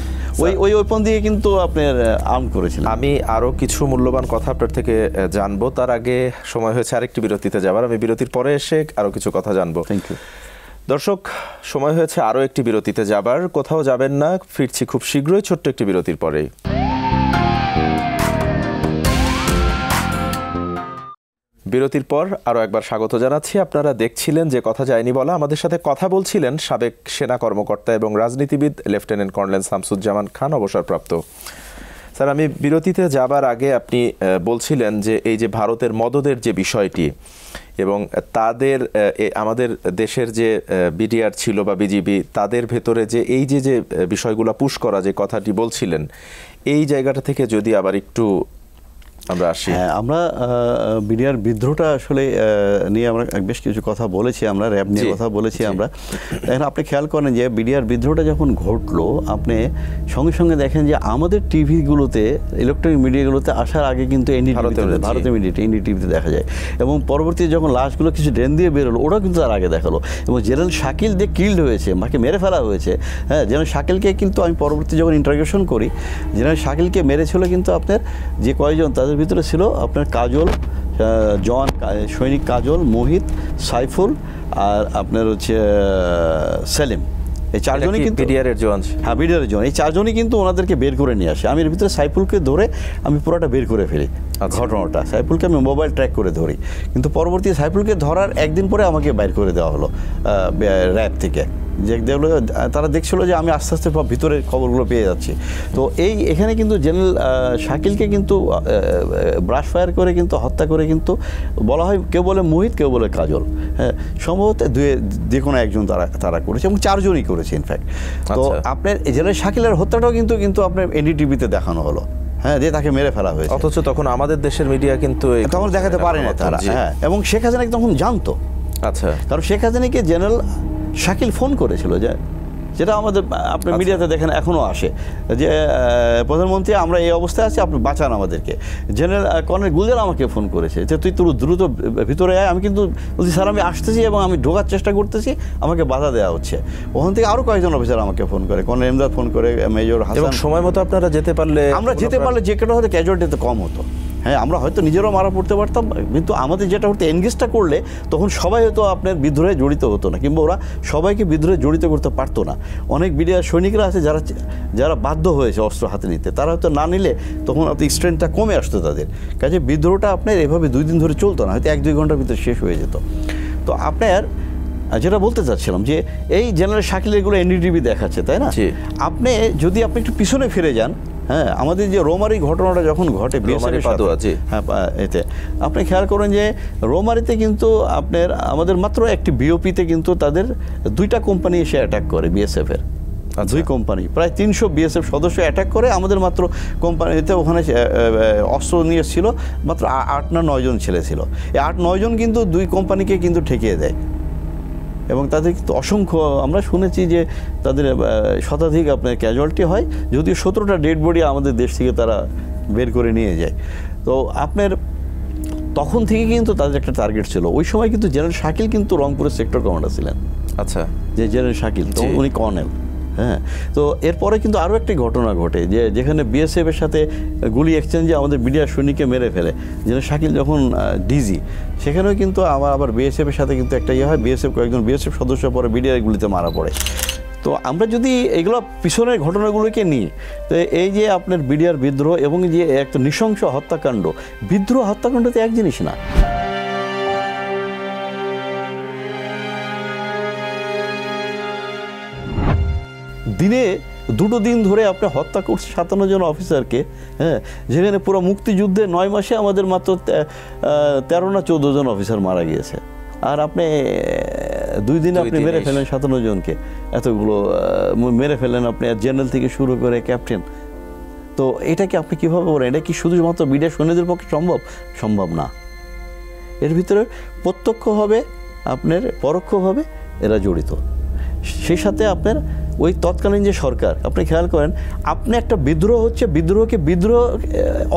ওই ওয়েপন দিয়ে কিন্তু আপনার আর্ম করেছিলেন। আমি আরও কিছু মূল্যবান কথা আপনার থেকে জানবো, তার আগে সময় হয়েছে আরেকটি বিরতিতে যাবার। আমি বিরতির পরে এসে আরও কিছু কথা জানবো। Thank you. দর্শক, সময় হয়েছে আরও একটি বিরতিতে যাবার। কোথাও যাবেন না, ফিরছি খুব শীঘ্রই ছোট্ট একটি বিরতির পরেই। বিরতির পর আরও একবার স্বাগত জানাচ্ছি। আপনারা দেখছিলেন যে কথা যায়নি বলা। আমাদের সাথে কথা বলছিলেন সাবেক সেনা কর্মকর্তা এবং রাজনীতিবিদ লেফটেন্যান্ট কর্নেল শামসুজ্জামান খান, অবসরপ্রাপ্ত। স্যার, আমি বিরতিতে যাবার আগে আপনি বলছিলেন যে এই যে ভারতের মদদের যে বিষয়টি এবং তাদের আমাদের দেশের যে বিডিআর ছিল বা বিজিবি, তাদের ভেতরে যে এই যে বিষয়গুলো পুশ করা, যে কথাটি বলছিলেন, এই জায়গাটা থেকে যদি আবার একটু আমরা আসি। হ্যাঁ, আমরা বিডিআর বিদ্রোহটা আসলে নিয়ে আমরা বেশ কিছু কথা বলেছি, আমরা র্যাব নিয়ে কথা বলেছি আমরা। এখন আপনি খেয়াল করেন যে বিডিআর বিদ্রোহটা যখন ঘটলো, আপনি সঙ্গে সঙ্গে দেখেন যে আমাদের টিভিগুলোতে, ইলেকট্রনিক মিডিয়াগুলোতে আসার আগে কিন্তু ভারতের মিডিয়াতে এনডিটিভিতে দেখা যায়, এবং পরবর্তীতে যখন লাশগুলো কিছু ড্রেন দিয়ে বেরোলো, ওরাও কিন্তু তার আগে দেখালো। এবং জেনারেল শাকিল যে কিল্ড হয়েছে, মাকে মেরে ফেলা হয়েছে, হ্যাঁ, জেনারেল শাকিলকে কিন্তু আমি পরবর্তী যখন ইন্টারোগেশন করি, জেনারেল শাকিলকে মেরেছিল কিন্তু আপনার যে কয়জন, তাদের ভিতরে ছিল আপনার কাজল, সৈনিক কাজল, মোহিত, সাইফুল আর আপনার হচ্ছে সেলিম। এই চারজনই কিন্তু বিডিআরের জওয়ান। হ্যাঁ, বিডিআরের জওয়ান। এই চারজনই কিন্তু ওনাদেরকে বের করে নিয়ে আসে। আমি এর ভিতরে সাইফুলকে ধরে আমি পুরোটা বের করে ফেলি ঘটনাটা। সাইফুলকে আমি মোবাইল ট্র্যাক করে ধরি, কিন্তু পরবর্তী সাইফুলকে ধরার একদিন পরে আমাকে বাইর করে দেওয়া হলো র্যাব থেকে। যে দেখলো, তারা দেখছিল যে আমি আস্তে আস্তে ভিতরে খবরগুলো পেয়ে যাচ্ছি। তো এখানে কিন্তু জেনারেল শাকিলকে কিন্তু ব্রাশ ফায়ার করে কিন্তু হত্যা করে কিন্তু বলা হয়, কেউ বলে মোহিত, কেউ বলে কাজল। হ্যাঁ, সম্ভবত যে কোনো একজন তারা করেছে, এবং চারজনই করেছে ইনফ্যাক্ট। তো আপনার জেনারেল শাকিলের হত্যাটাও কিন্তু আপনার এনডিটিভিতে দেখানো হলো, হ্যাঁ, যে তাকে মেরে ফেলা হয়েছে। অথচ তখন আমাদের দেশের মিডিয়া কিন্তু তখন দেখাতে পারে না তারা। হ্যাঁ, এবং শেখ হাসিনা তখন জানতো। আচ্ছা, কারণ শেখ হাসিনাকে জেনারেল শাকিল ফোন করেছিল, যেটা আমাদের আপনার মিডিয়াতে দেখেন এখনও আসে, যে প্রধানমন্ত্রী আমরা এই অবস্থায় আছি, আপনি বাঁচান আমাদেরকে। জেনারেল কর্নেল গুলজার আমাকে ফোন করেছে যে তুই দ্রুত ভিতরে আয়। আমি কিন্তু বলছি, স্যার আমি আসতেছি এবং আমি ঢোকার চেষ্টা করতেছি, আমাকে বাধা দেওয়া হচ্ছে। ওখান থেকে আরও কয়েকজন অফিসার আমাকে ফোন করে, কর্নেল এমদাদ ফোন করে, মেজর হাসান। সময় মতো আপনারা যেতে পারলে, আমরা যেতে পারলে যে কেটা হয়তো ক্যাজুয়ালিটি কম হতো। হ্যাঁ, আমরা হয়তো নিজেরাও মারা পড়তে পারতাম, কিন্তু আমাদের যেটা হতো এনগেজটা করলে তখন সবাই হয়তো আপনার বিদ্রোহে জড়িত হতো না, কিংবা ওরা সবাইকে বিদ্রোহে জড়িত করতে পারতো না। অনেক বিডিআর সৈনিকরা আছে যারা বাধ্য হয়েছে অস্ত্র হাতে নিতে, তারা হয়তো না নিলে তখন হয়তো স্ট্রেংথটা কমে আসতো তাদের কাছে। বিদ্রোহটা আপনার এভাবে 2 দিন ধরে চলতো না, হয়তো 1-2 ঘন্টার ভিতরে শেষ হয়ে যেত। তো আপনার যেটা বলতে চাচ্ছিলাম যে এই জেনারেল শাকিল এগুলো এনডিটিভি দেখাচ্ছে, তাই না? আপনি যদি একটু পিছনে ফিরে যান, হ্যাঁ, আমাদের যে রোমারি ঘটনাটা যখন ঘটে হ্যাঁ এতে আপনি খেয়াল করেন যে রোমারিতে কিন্তু আপনার আমাদের মাত্র একটি বিওপিতে কিন্তু তাদের 2টা কোম্পানি এসে অ্যাটাক করে, বিএসএফের 2 কোম্পানি, প্রায় 300 বিএসএফ সদস্য অ্যাটাক করে। আমাদের মাত্র কোম্পানিতে ওখানে অস্ত্র নিয়ে ছিল মাত্র 8 না 9 জন ছেলে ছিল। এই 8-9 জন কিন্তু 2 কোম্পানিকে কিন্তু ঠেকিয়ে দেয়, এবং তাদের কিন্তু অসংখ্য, আমরা শুনেছি যে তাদের শতাধিক আপনার ক্যাজুয়ালিটি হয়, যদিও 17টা ডেড বডি আমাদের দেশ থেকে তারা বের করে নিয়ে যায়। তো আপনার তখন থেকে কিন্তু তাদের একটা টার্গেট ছিল। ওই সময় কিন্তু জেনারেল শাকিল কিন্তু রংপুরের সেক্টর কমান্ডার ছিলেন। আচ্ছা, যে জেনারেল শাকিল, তো উনি কর্নেল। হ্যাঁ, তো এরপরে কিন্তু আরও একটি ঘটনা ঘটে যেখানে বিএসএফের সাথে গুলি এক্সচেঞ্জে আমাদের বিডিআর সৈনিককে মেরে ফেলে জেনারেল শাকিল যখন ডিজি, সেখানেও কিন্তু আবার বিএসএফের সাথে কিন্তু একটা হয়, বিএসএফ কয়েকজন বিএসএফ সদস্য পরে বিডিআর গুলিতে মারা পড়ে। তো আমরা যদি এগুলো পিছনের ঘটনাগুলোকে নিই, তো এই যে আপনার বিডিআর বিদ্রোহ এবং যে একটা নৃশংস হত্যাকাণ্ড, বিদ্রোহ হত্যাকাণ্ড তো এক জিনিস না। দিনে 2 দিন ধরে আপনি হত্যা করছে 57 জন অফিসারকে, হ্যাঁ, যেখানে পুরো মুক্তিযুদ্ধে 9 মাসে আমাদের মাত্র 13 না 14 জন অফিসার মারা গিয়েছে, আর আপনি 2 দিনে আপনি মেরে ফেলেন 57 জনকে, এতগুলো মেরে ফেলেন আপনি, জেনারেল থেকে শুরু করে ক্যাপ্টেন। তো এটাকে আপনি কীভাবে বলেন? এটা কি শুধুমাত্র বিডিআর সৈন্যদের পক্ষে সম্ভব না। এর ভিতরে প্রত্যক্ষভাবে আপনার পরোক্ষভাবে এরা জড়িত। সেই সাথে আপনার ওই তৎকালীন যে সরকার, আপনি খেয়াল করেন, আপনি একটা বিদ্রোহ হচ্ছে,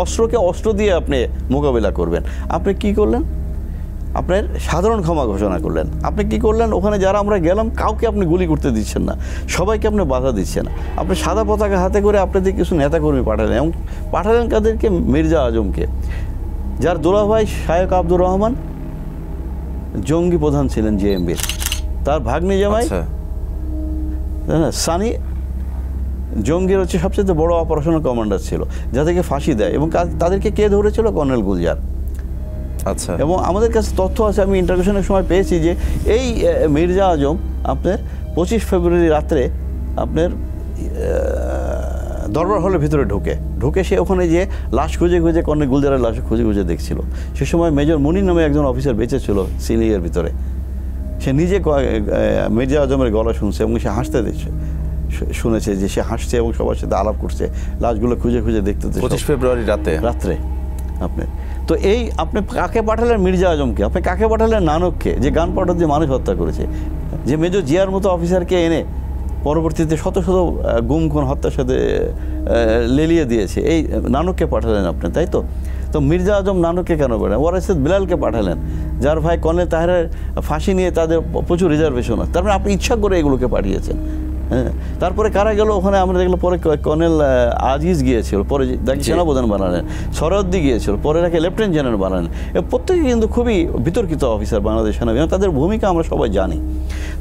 অস্ত্রকে অস্ত্র দিয়ে আপনি মোকাবিলা করবেন। আপনি কি করলেন? আপনার সাধারণ ক্ষমা ঘোষণা করলেন। আপনি কি করলেন? ওখানে যারা আমরা গেলাম কাউকে আপনি গুলি করতে দিচ্ছেন না, সবাইকে আপনি বাধা দিচ্ছেন। আপনি সাদা পতাকা হাতে করে আপনাদের কিছু নেতাকর্মী পাঠালেন, এবং পাঠালেন কাদেরকে? মির্জা আজমকে, যার দুলাভাই শায়েক আব্দুর রহমান জঙ্গি প্রধান ছিলেন জেএমবির, তার ভাগ্নে জামাই সানি জঙ্গির হচ্ছে সবচেয়ে বড় অপারেশনাল কমান্ডার ছিল, যাদেরকে ফাঁসি দেয়, এবং তাদেরকে কে ধরেছিল? কর্নেল গুলজার। আচ্ছা, এবং আমাদের কাছে তথ্য আছে, আমি ইন্টারভিউশনের সময় পেয়েছি যে এই মির্জা আজম আপনার 25 ফেব্রুয়ারি রাত্রে আপনার দরবার হলের ভিতরে ঢুকে সে ওখানে যে লাশ খুঁজে কর্নেল গুলজারের লাশ খুঁজে দেখছিল। সে সময় মেজর মুনির নামে একজন অফিসার বেঁচে ছিল সিনিয়র ভিতরে। সে নিজে মির্জা আজমের গলা শুনছে, এবং সে হাসতে শুনেছে যে সে হাসছে এবং সবার সাথে আলাপ করছে, লাশগুলো খুঁজে দেখতে। 25 ফেব্রুয়ারি রাত্রে আপনি তো আপনি কাকে পাঠালেন? মির্জা আজমকে। আপনি কাকে পাঠালেন? নানককে, যে গান পাউডার দিয়ে মানুষ হত্যা করেছে, যে মেজর জিয়ার মতো অফিসারকে এনে পরবর্তীতে শত গুম খুন হত্যার সাথে লেলিয়ে দিয়েছে, এই নানককে পাঠালেন আপনি, তাই তো? তো মির্জা আজম নানককে কেন পাঠালেন? ওয়ারেসেদ বিলালকে পাঠালেন, যার ভাই কর্নেল তাহেরের ফাঁসি নিয়ে তাদের প্রচুর রিজার্ভেশন আছে, তারপরে আপনি ইচ্ছা করে এগুলোকে পাঠিয়েছেন। হ্যাঁ, তারপরে কারা গেল ওখানে আমরা দেখলাম, পরে কর্নেল আজিজ গিয়েছিল, পরে তাকে সেনাপ্রধান বানালেন, সরহদ্দি গিয়েছিল, পরে তাকে লেফটেন্যান্ট জেনারেল বানালেন। প্রত্যেকে কিন্তু খুবই বিতর্কিত অফিসার বাংলাদেশ সেনাবাহিনী, তাদের ভূমিকা আমরা সবাই জানি।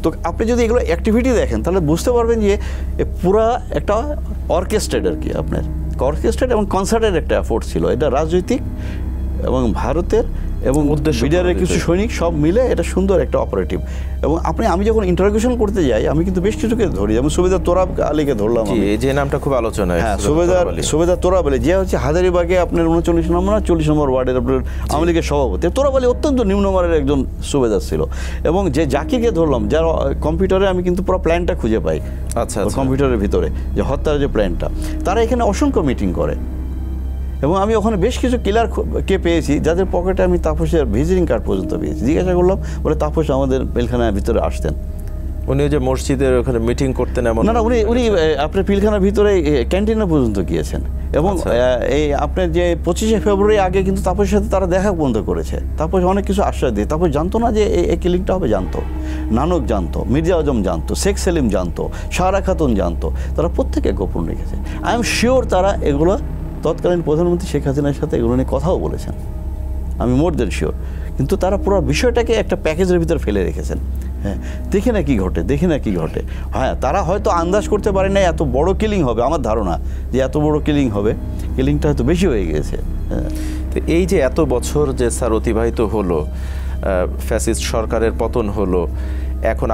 তো আপনি যদি এগুলো অ্যাক্টিভিটি দেখেন তাহলে বুঝতে পারবেন যে পুরা একটা অর্কেস্ট্রেট আর কি, আপনার অর্কেস্ট্রেট এবং কনসার্টের একটা এফোর্ট ছিল। এটা রাজনৈতিক এবং ভারতের এবং বিডিআরের কিছু সৈনিক সব মিলে এটা সুন্দর একটা অপারেটিভ। এবং আমি যখন ইন্টারোগেশন করতে যাই, আমি কিন্তু বেশ কিছুকে ধরি, যেমন সুবেদার তোরাব আলীকে ধরলাম, যে নামটা খুব আলোচনায়। হ্যাঁ, সুবেদার তোরাব আলী, যে হচ্ছে হাজারীবাগে আপনার 39 নম্বর 40 নম্বর ওয়ার্ডের আপনার আওয়ামী লীগের সভাপতি। তোরাব আলী অত্যন্ত নিম্নমানের একজন সুবেদার ছিল। এবং যে জাকিরকে ধরলাম, যার কম্পিউটারে আমি কিন্তু পুরো প্ল্যানটা খুঁজে পাই, আচ্ছা, কম্পিউটারের ভিতরে যে হত্যার যে প্ল্যানটা, তারা এখানে অসংখ্য মিটিং করে। এবং আমি ওখানে বেশ কিছু কিলারকে পেয়েছি যাদের পকেটে আমি তাপসের ভিজিটিং কার্ড পর্যন্ত পেয়েছি। জিজ্ঞাসা করলাম, বলে তাপস আমাদের পিলখানার ভিতরে আসতেন। উনি যে মসজিদের ওখানে মিটিং করতেন এমন না, উনি আপনার পিলখানার ভিতরে ক্যান্টিনে পর্যন্ত গিয়েছেন। এবং এই আপনার যে 25 ফেব্রুয়ারি আগে কিন্তু তাপসের সাথে তারা দেখা বন্ধ করেছে। তাপস অনেক কিছু আশ্বাস দিয়ে, তাপস জানতো না যে এই কিলিংটা হবে, জানতো, নানক জানতো, মির্জা আজম জানতো, শেখ সেলিম জানতো, সারা খাতুন জানতো, তারা প্রত্যেকে গোপন রেখেছে। আই এম শিওর তারা এগুলো তৎকালীন প্রধানমন্ত্রী শেখ হাসিনার সাথে এগুলো নিয়ে কথাও বলেছেন, আমি মোর দেন শিওর। কিন্তু তারা পুরো বিষয়টাকে একটা প্যাকেজের ভিতরে ফেলে রেখেছেন। হ্যাঁ, দেখি না কি ঘটে, দেখি না কি ঘটে। হ্যাঁ, তারা হয়তো আন্দাজ করতে পারে না এত বড় কিলিং হবে, আমার ধারণা যে এত বড় কিলিং হবে, কিলিংটা হয়তো বেশি হয়ে গেছে। হ্যাঁ, তো এই যে এত বছর যে স্যার অতিবাহিত হলো, ফ্যাসিস্ট সরকারের পতন হলো, এখন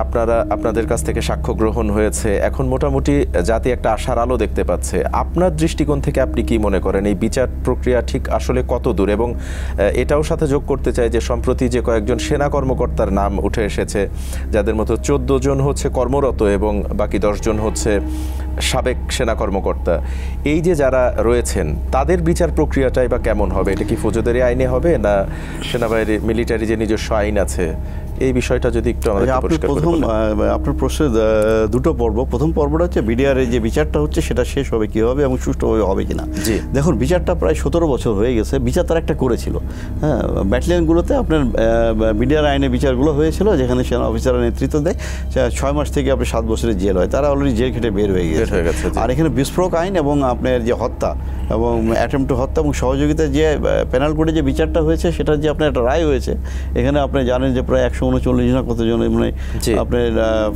আপনাদের কাছ থেকে সাক্ষ্য গ্রহণ হয়েছে, এখন মোটামুটি জাতি একটা আশার আলো দেখতে পাচ্ছে। আপনার দৃষ্টিকোণ থেকে আপনি কি মনে করেন এই বিচার প্রক্রিয়া ঠিক আসলে কত দূর? এবং এটাও সাথে যোগ করতে চাই যে সম্প্রতি যে কয়েকজন সেনা কর্মকর্তার নাম উঠে এসেছে, যাদের মতো 14 জন হচ্ছে কর্মরত এবং বাকি 10 জন হচ্ছে সাবেক সেনা কর্মকর্তা, এই যে যারা রয়েছেন তাদের বিচার প্রক্রিয়াটাই বা কেমন হবে? এটা কি ফৌজদারি আইনে হবে না সেনাবাহিনী মিলিটারি যে নিজস্ব আইন আছে, এই বিষয়টা যদি একটু আমাদের পরিষ্কার করে বলেন। আপনার প্রশ্নের দুটো পর্ব। প্রথম পর্বটা হচ্ছে বিডিআর যে বিচারটা হচ্ছে সেটা শেষ হবে কীভাবে এবং সুষ্ঠুভাবে হবে কিনা। দেখুন, বিচারটা প্রায় 17 বছর হয়ে গেছে, বিচার তারা একটা করেছিল। হ্যাঁ, ব্যাটালিয়নগুলোতে আপনার বিডিআর আইনে বিচারগুলো হয়েছিল, যেখানে সেনা অফিসাররা নেতৃত্ব দেয়। 6 মাস থেকে আপনার 7 বছরের জেল হয়, তারা অলরেডি জেল খেটে বের হয়ে গেছে। আর এখানে বিস্ফোরক আইন এবং আপনার যে হত্যা এবং অ্যাটেম্প টু হত্যা এবং সহযোগিতা যে পেনাল কোডে যে বিচারটা হয়েছে, সেটা যে আপনার একটা রায় হয়েছে, এখানে আপনি জানেন যে প্রায় 139 না কতজন মানে আপনার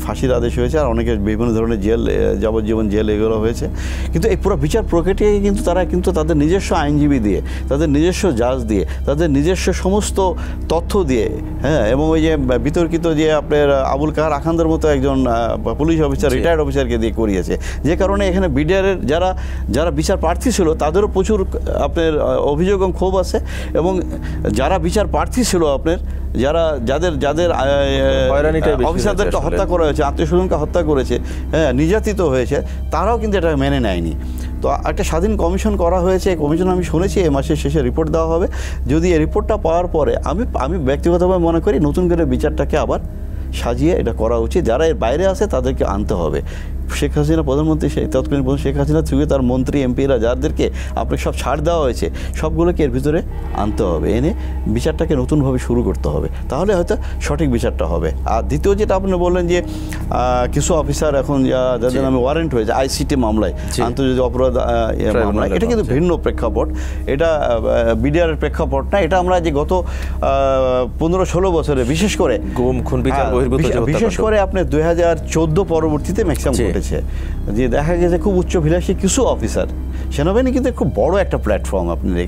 ফাঁসির আদেশ হয়েছে, আর অনেকে বিভিন্ন ধরনের জেল, যাবজ্জীবন জেল এগুলো হয়েছে। কিন্তু এই পুরো বিচার প্রক্রিয়াকে কিন্তু তারা কিন্তু তাদের নিজস্ব আইনজীবী দিয়ে, তাদের নিজস্ব জাজ দিয়ে, তাদের নিজস্ব সমস্ত তথ্য দিয়ে, হ্যাঁ, এবং ওই যে বিতর্কিত যে আপনার আবুল কাহার আখান্দার মতো একজন পুলিশ অফিসার, রিটায়ার্ড অফিসারকে দিয়ে করিয়েছে। যে কারণে এখানে বিডিআরের যারা বিচার প্রার্থী ছিল তাদেরও প্রচুর আপনার অভিযোগ এবং ক্ষোভ আছে, এবং যারা বিচার প্রার্থী ছিল আপনার যাদের অফিসারদেরকে হত্যা করা হয়েছে, আত্মীয় স্বজনকে হত্যা করেছে, হ্যাঁ, নির্যাতিত হয়েছে, তারাও কিন্তু এটা মেনে নেয়নি। তো একটা স্বাধীন কমিশন করা হয়েছে। এই কমিশন আমি শুনেছি এই মাসের শেষে রিপোর্ট দেওয়া হবে। যদি এই রিপোর্টটা পাওয়ার পরে আমি ব্যক্তিগতভাবে মনে করি নতুন করে বিচারটাকে আবার সাজিয়ে এটা করা উচিত। যারা এর বাইরে আছে তাদেরকে আনতে হবে। শেখ হাসিনা প্রধানমন্ত্রী, সেই তৎকালীন শেখ হাসিনা থেকে তার মন্ত্রী এমপিরা যাদেরকে আপনাকে সব ছাড় দেওয়া হয়েছে, সবগুলোকে এর ভিতরে আনতে হবে, এনে বিচারটাকে নতুনভাবে শুরু করতে হবে, তাহলে হয়তো সঠিক বিচারটা হবে। আর দ্বিতীয় যেটা আপনি বললেন যে কিছু অফিসার এখন যাদের নামে ওয়ারেন্ট হয়েছে আইসিটি মামলায়, আন্তর্জাতিক অপরাধ মামলায়, এটা কিন্তু ভিন্ন প্রেক্ষাপট, এটা বিডিআরের প্রেক্ষাপট না। এটা আমরা যে গত 15-16 বছরে বিশেষ করে গুম, খুন, বিচার বহির্ভূত, বিশেষ করে আপনার 2014 পরবর্তীতে ম্যাক্সিমাম ঘটেছে, যে দেখা গেছে খুব উচ্চভিলাষী কিছু অফিসার। সেনাবাহিনী কিন্তু খুব বড় একটা প্ল্যাটফর্ম। আপনার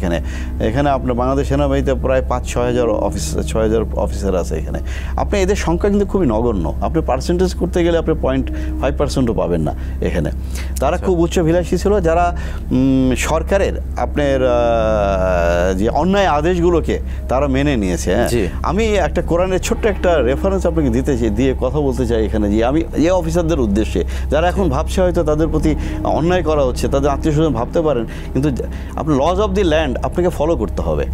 এখানে আপনার বাংলাদেশ সেনাবাহিনীতে প্রায় 5-6 হাজার অফিসার আছে। এখানে আপনি এদের সংখ্যা কিন্তু খুবই নগণ্য। আপনি পার্সেন্টেজ করতে গেলে আপনি 0.5%ও পাবেন না এখানে। তারা খুব উচ্চভিলাষী ছিল, যারা সরকারের আপনার যে অন্যায় আদেশগুলোকে তারা মেনে নিয়েছে। আমি একটা কোরআনের ছোট্ট একটা রেফারেন্স আপনাকে দিয়ে কথা বলতে চাই এখানে, যে আমি এই অফিসারদের উদ্দেশ্যে যারা এখন ভাবছে হয়তো তাদের প্রতি অন্যায় করা হচ্ছে, তাদের আত্মীয় স্বজন ভাবতে পারেন, কিন্তু আপনার লজ অফ দি ল্যান্ড আপনাকে ফলো করতে হবে।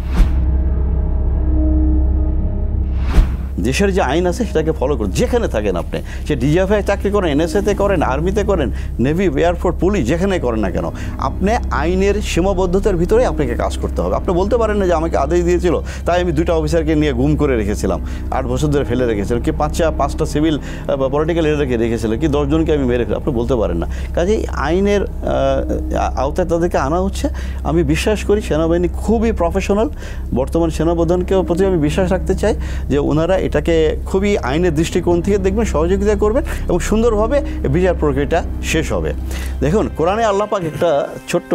দেশের যে আইন আছে সেটাকে ফলো করুন, যেখানে থাকেন আপনি, সে ডিজিএফআই চাকরি করেন, এনএসএতে করেন, আর্মিতে করেন, নেভি, এয়ারফোর্স, পুলিশ, যেখানে করেন না কেন, আপনি আইনের সীমাবদ্ধতার ভিতরে আপনাকে কাজ করতে হবে। আপনি বলতে পারেন না যে আমাকে আদেশ দিয়েছিল তাই আমি 2টা অফিসারকে নিয়ে গুম করে রেখেছিলাম, 8 বছর ধরে ফেলে রেখেছিলাম, কি 5টা সিভিল পলিটিক্যাল লিডারকে রেখেছিলাম, কি 10 জনকে আমি মেরে ফেলি, আপনি বলতে পারেন না। কাজেই আইনের আওতায় তাদেরকে আনা হচ্ছে। আমি বিশ্বাস করি সেনাবাহিনী খুবই প্রফেশনাল। বর্তমান সেনাপ্রধানকে প্রতি আমি বিশ্বাস রাখতে চাই যে ওনারা এটাকে খুবই আইনের দৃষ্টিকোণ থেকে দেখবেন, সহযোগিতা করবেন এবং সুন্দরভাবে বিচার প্রক্রিয়াটা শেষ হবে। দেখুন, কোরআনে আল্লাহ পাক একটা ছোট্ট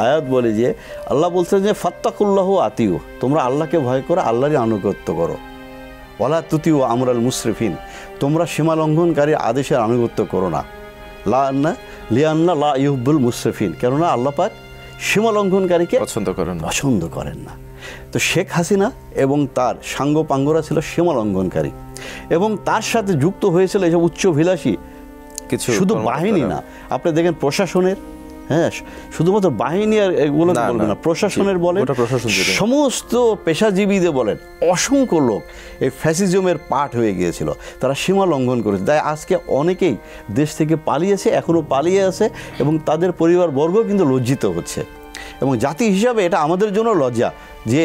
আয়াত বলে যে আল্লাহ বলছেন যে ফাত্তাকুল্লাহু আতিউ, তোমরা আল্লাহকে ভয় করো, আল্লাহরই আনুগত্য করো। ওয়ালা তুতিউ আমরাল মুসরিফিন, তোমরা সীমা লঙ্ঘনকারীর আদেশের আনুগত্য করো না। লিয়ান্না লা ইউহিব্বুল মুসরিফিন, কেননা আল্লাহ পাক সীমা লঙ্ঘনকারীকে পছন্দ করেন না। তো শেখ হাসিনা এবং তার সাঙ্গপাঙ্গরা ছিল সীমা লঙ্ঘনকারী, এবং তার সাথে যুক্ত হয়েছিল এইসব উচ্চভিলাষী কিছু, শুধু বাহিনী না, আপনি দেখেন প্রশাসনের, হ্যাঁ, শুধুমাত্র বাহিনী আর এগুলো বলবেন না, প্রশাসনের বলেন, সমস্ত পেশাজীবীদের বলেন, অসংখ্য লোক এই ফ্যাসিজমের পার্ট হয়ে গিয়েছিল। তারা সীমা লঙ্ঘন করেছে, তাই আজকে অনেকেই দেশ থেকে পালিয়েছে, এখনও পালিয়ে আছে, এবং তাদের পরিবারবর্গ কিন্তু লজ্জিত হচ্ছে। এবং জাতি হিসাবে এটা আমাদের জন্য লজ্জা যে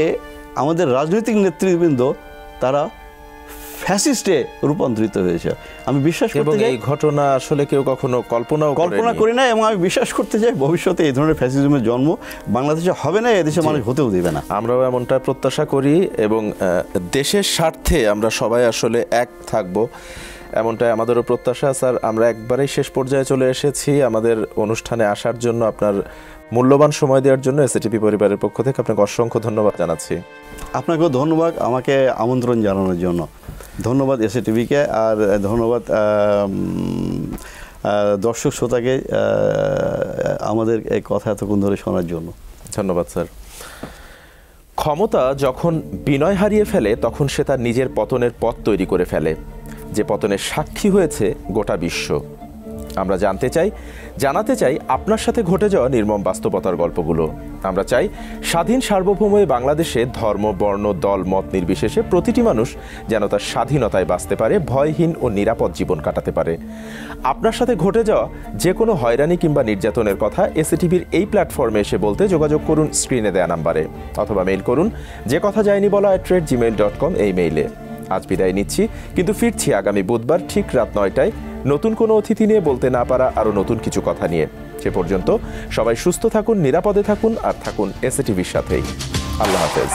আমাদের রাজনৈতিক নেতৃবৃন্দ তারা ফ্যাসিস্টে রূপান্তরিত হয়েছে। আমি বিশ্বাস এবং করতে চাই এই ঘটনা আসলে কেউ কখনো কল্পনা করি না, এবং আমি বিশ্বাস করতে চাই ভবিষ্যতে এই ধরনের ফ্যাসিজমের জন্ম বাংলাদেশে হবে না, এদেশে মানুষ হতেও দেবে না। আমরাও এমনটা প্রত্যাশা করি এবং দেশের স্বার্থে আমরা সবাই আসলে এক থাকব, এমনটাই আমাদেরও প্রত্যাশা। স্যার, আমরা একবারেই শেষ পর্যায়ে চলে এসেছি। আমাদের অনুষ্ঠানে আসার জন্য, আপনার মূল্যবান সময় দেওয়ার জন্য এসএটিভি পরিবারের পক্ষ থেকে আপনাকে অসংখ্য ধন্যবাদ জানাচ্ছি। আপনাকেও ধন্যবাদ আমাকে আমন্ত্রণ জানানোর জন্য। ধন্যবাদ এসএটিভিকে, আর ধন্যবাদ দর্শক শ্রোতাকে আমাদের এই কথা এতক্ষণ ধরে শোনার জন্য। ধন্যবাদ স্যার। ক্ষমতা যখন বিনয় হারিয়ে ফেলে তখন সে তার নিজের পতনের পথ তৈরি করে ফেলে, যে পতনের সাক্ষী হয়েছে গোটা বিশ্ব। আমরা জানাতে চাই আপনার সাথে ঘটে যাওয়া নির্মম বাস্তবতার গল্পগুলো। আমরা চাই স্বাধীন সার্বভৌম বাংলাদেশে ধর্ম, বর্ণ, দল, মত নির্বিশেষে প্রতিটি মানুষ যেন তার স্বাধীনতায় বাঁচতে পারে, ভয়হীন ও নিরাপদ জীবন কাটাতে পারে। আপনার সাথে ঘটে যাওয়া যে কোনো হয়রানি কিংবা নির্যাতনের কথা এসএটিভির এই প্ল্যাটফর্মে এসে বলতে যোগাযোগ করুন স্ক্রিনে দেয়া নাম্বারে, অথবা মেইল করুন যে কথা যায়নি বলা @gmail.com এই মেইলে। আজ বিদায় নিচ্ছি, কিন্তু ফিরছি আগামী বুধবার ঠিক রাত 9টায় নতুন কোনো অতিথি নিয়ে, বলতে না পারা আরও নতুন কিছু কথা নিয়ে। সে পর্যন্ত সবাই সুস্থ থাকুন, নিরাপদে থাকুন, আর থাকুন এসএটিভির সাথেই। আল্লাহ হাফেজ।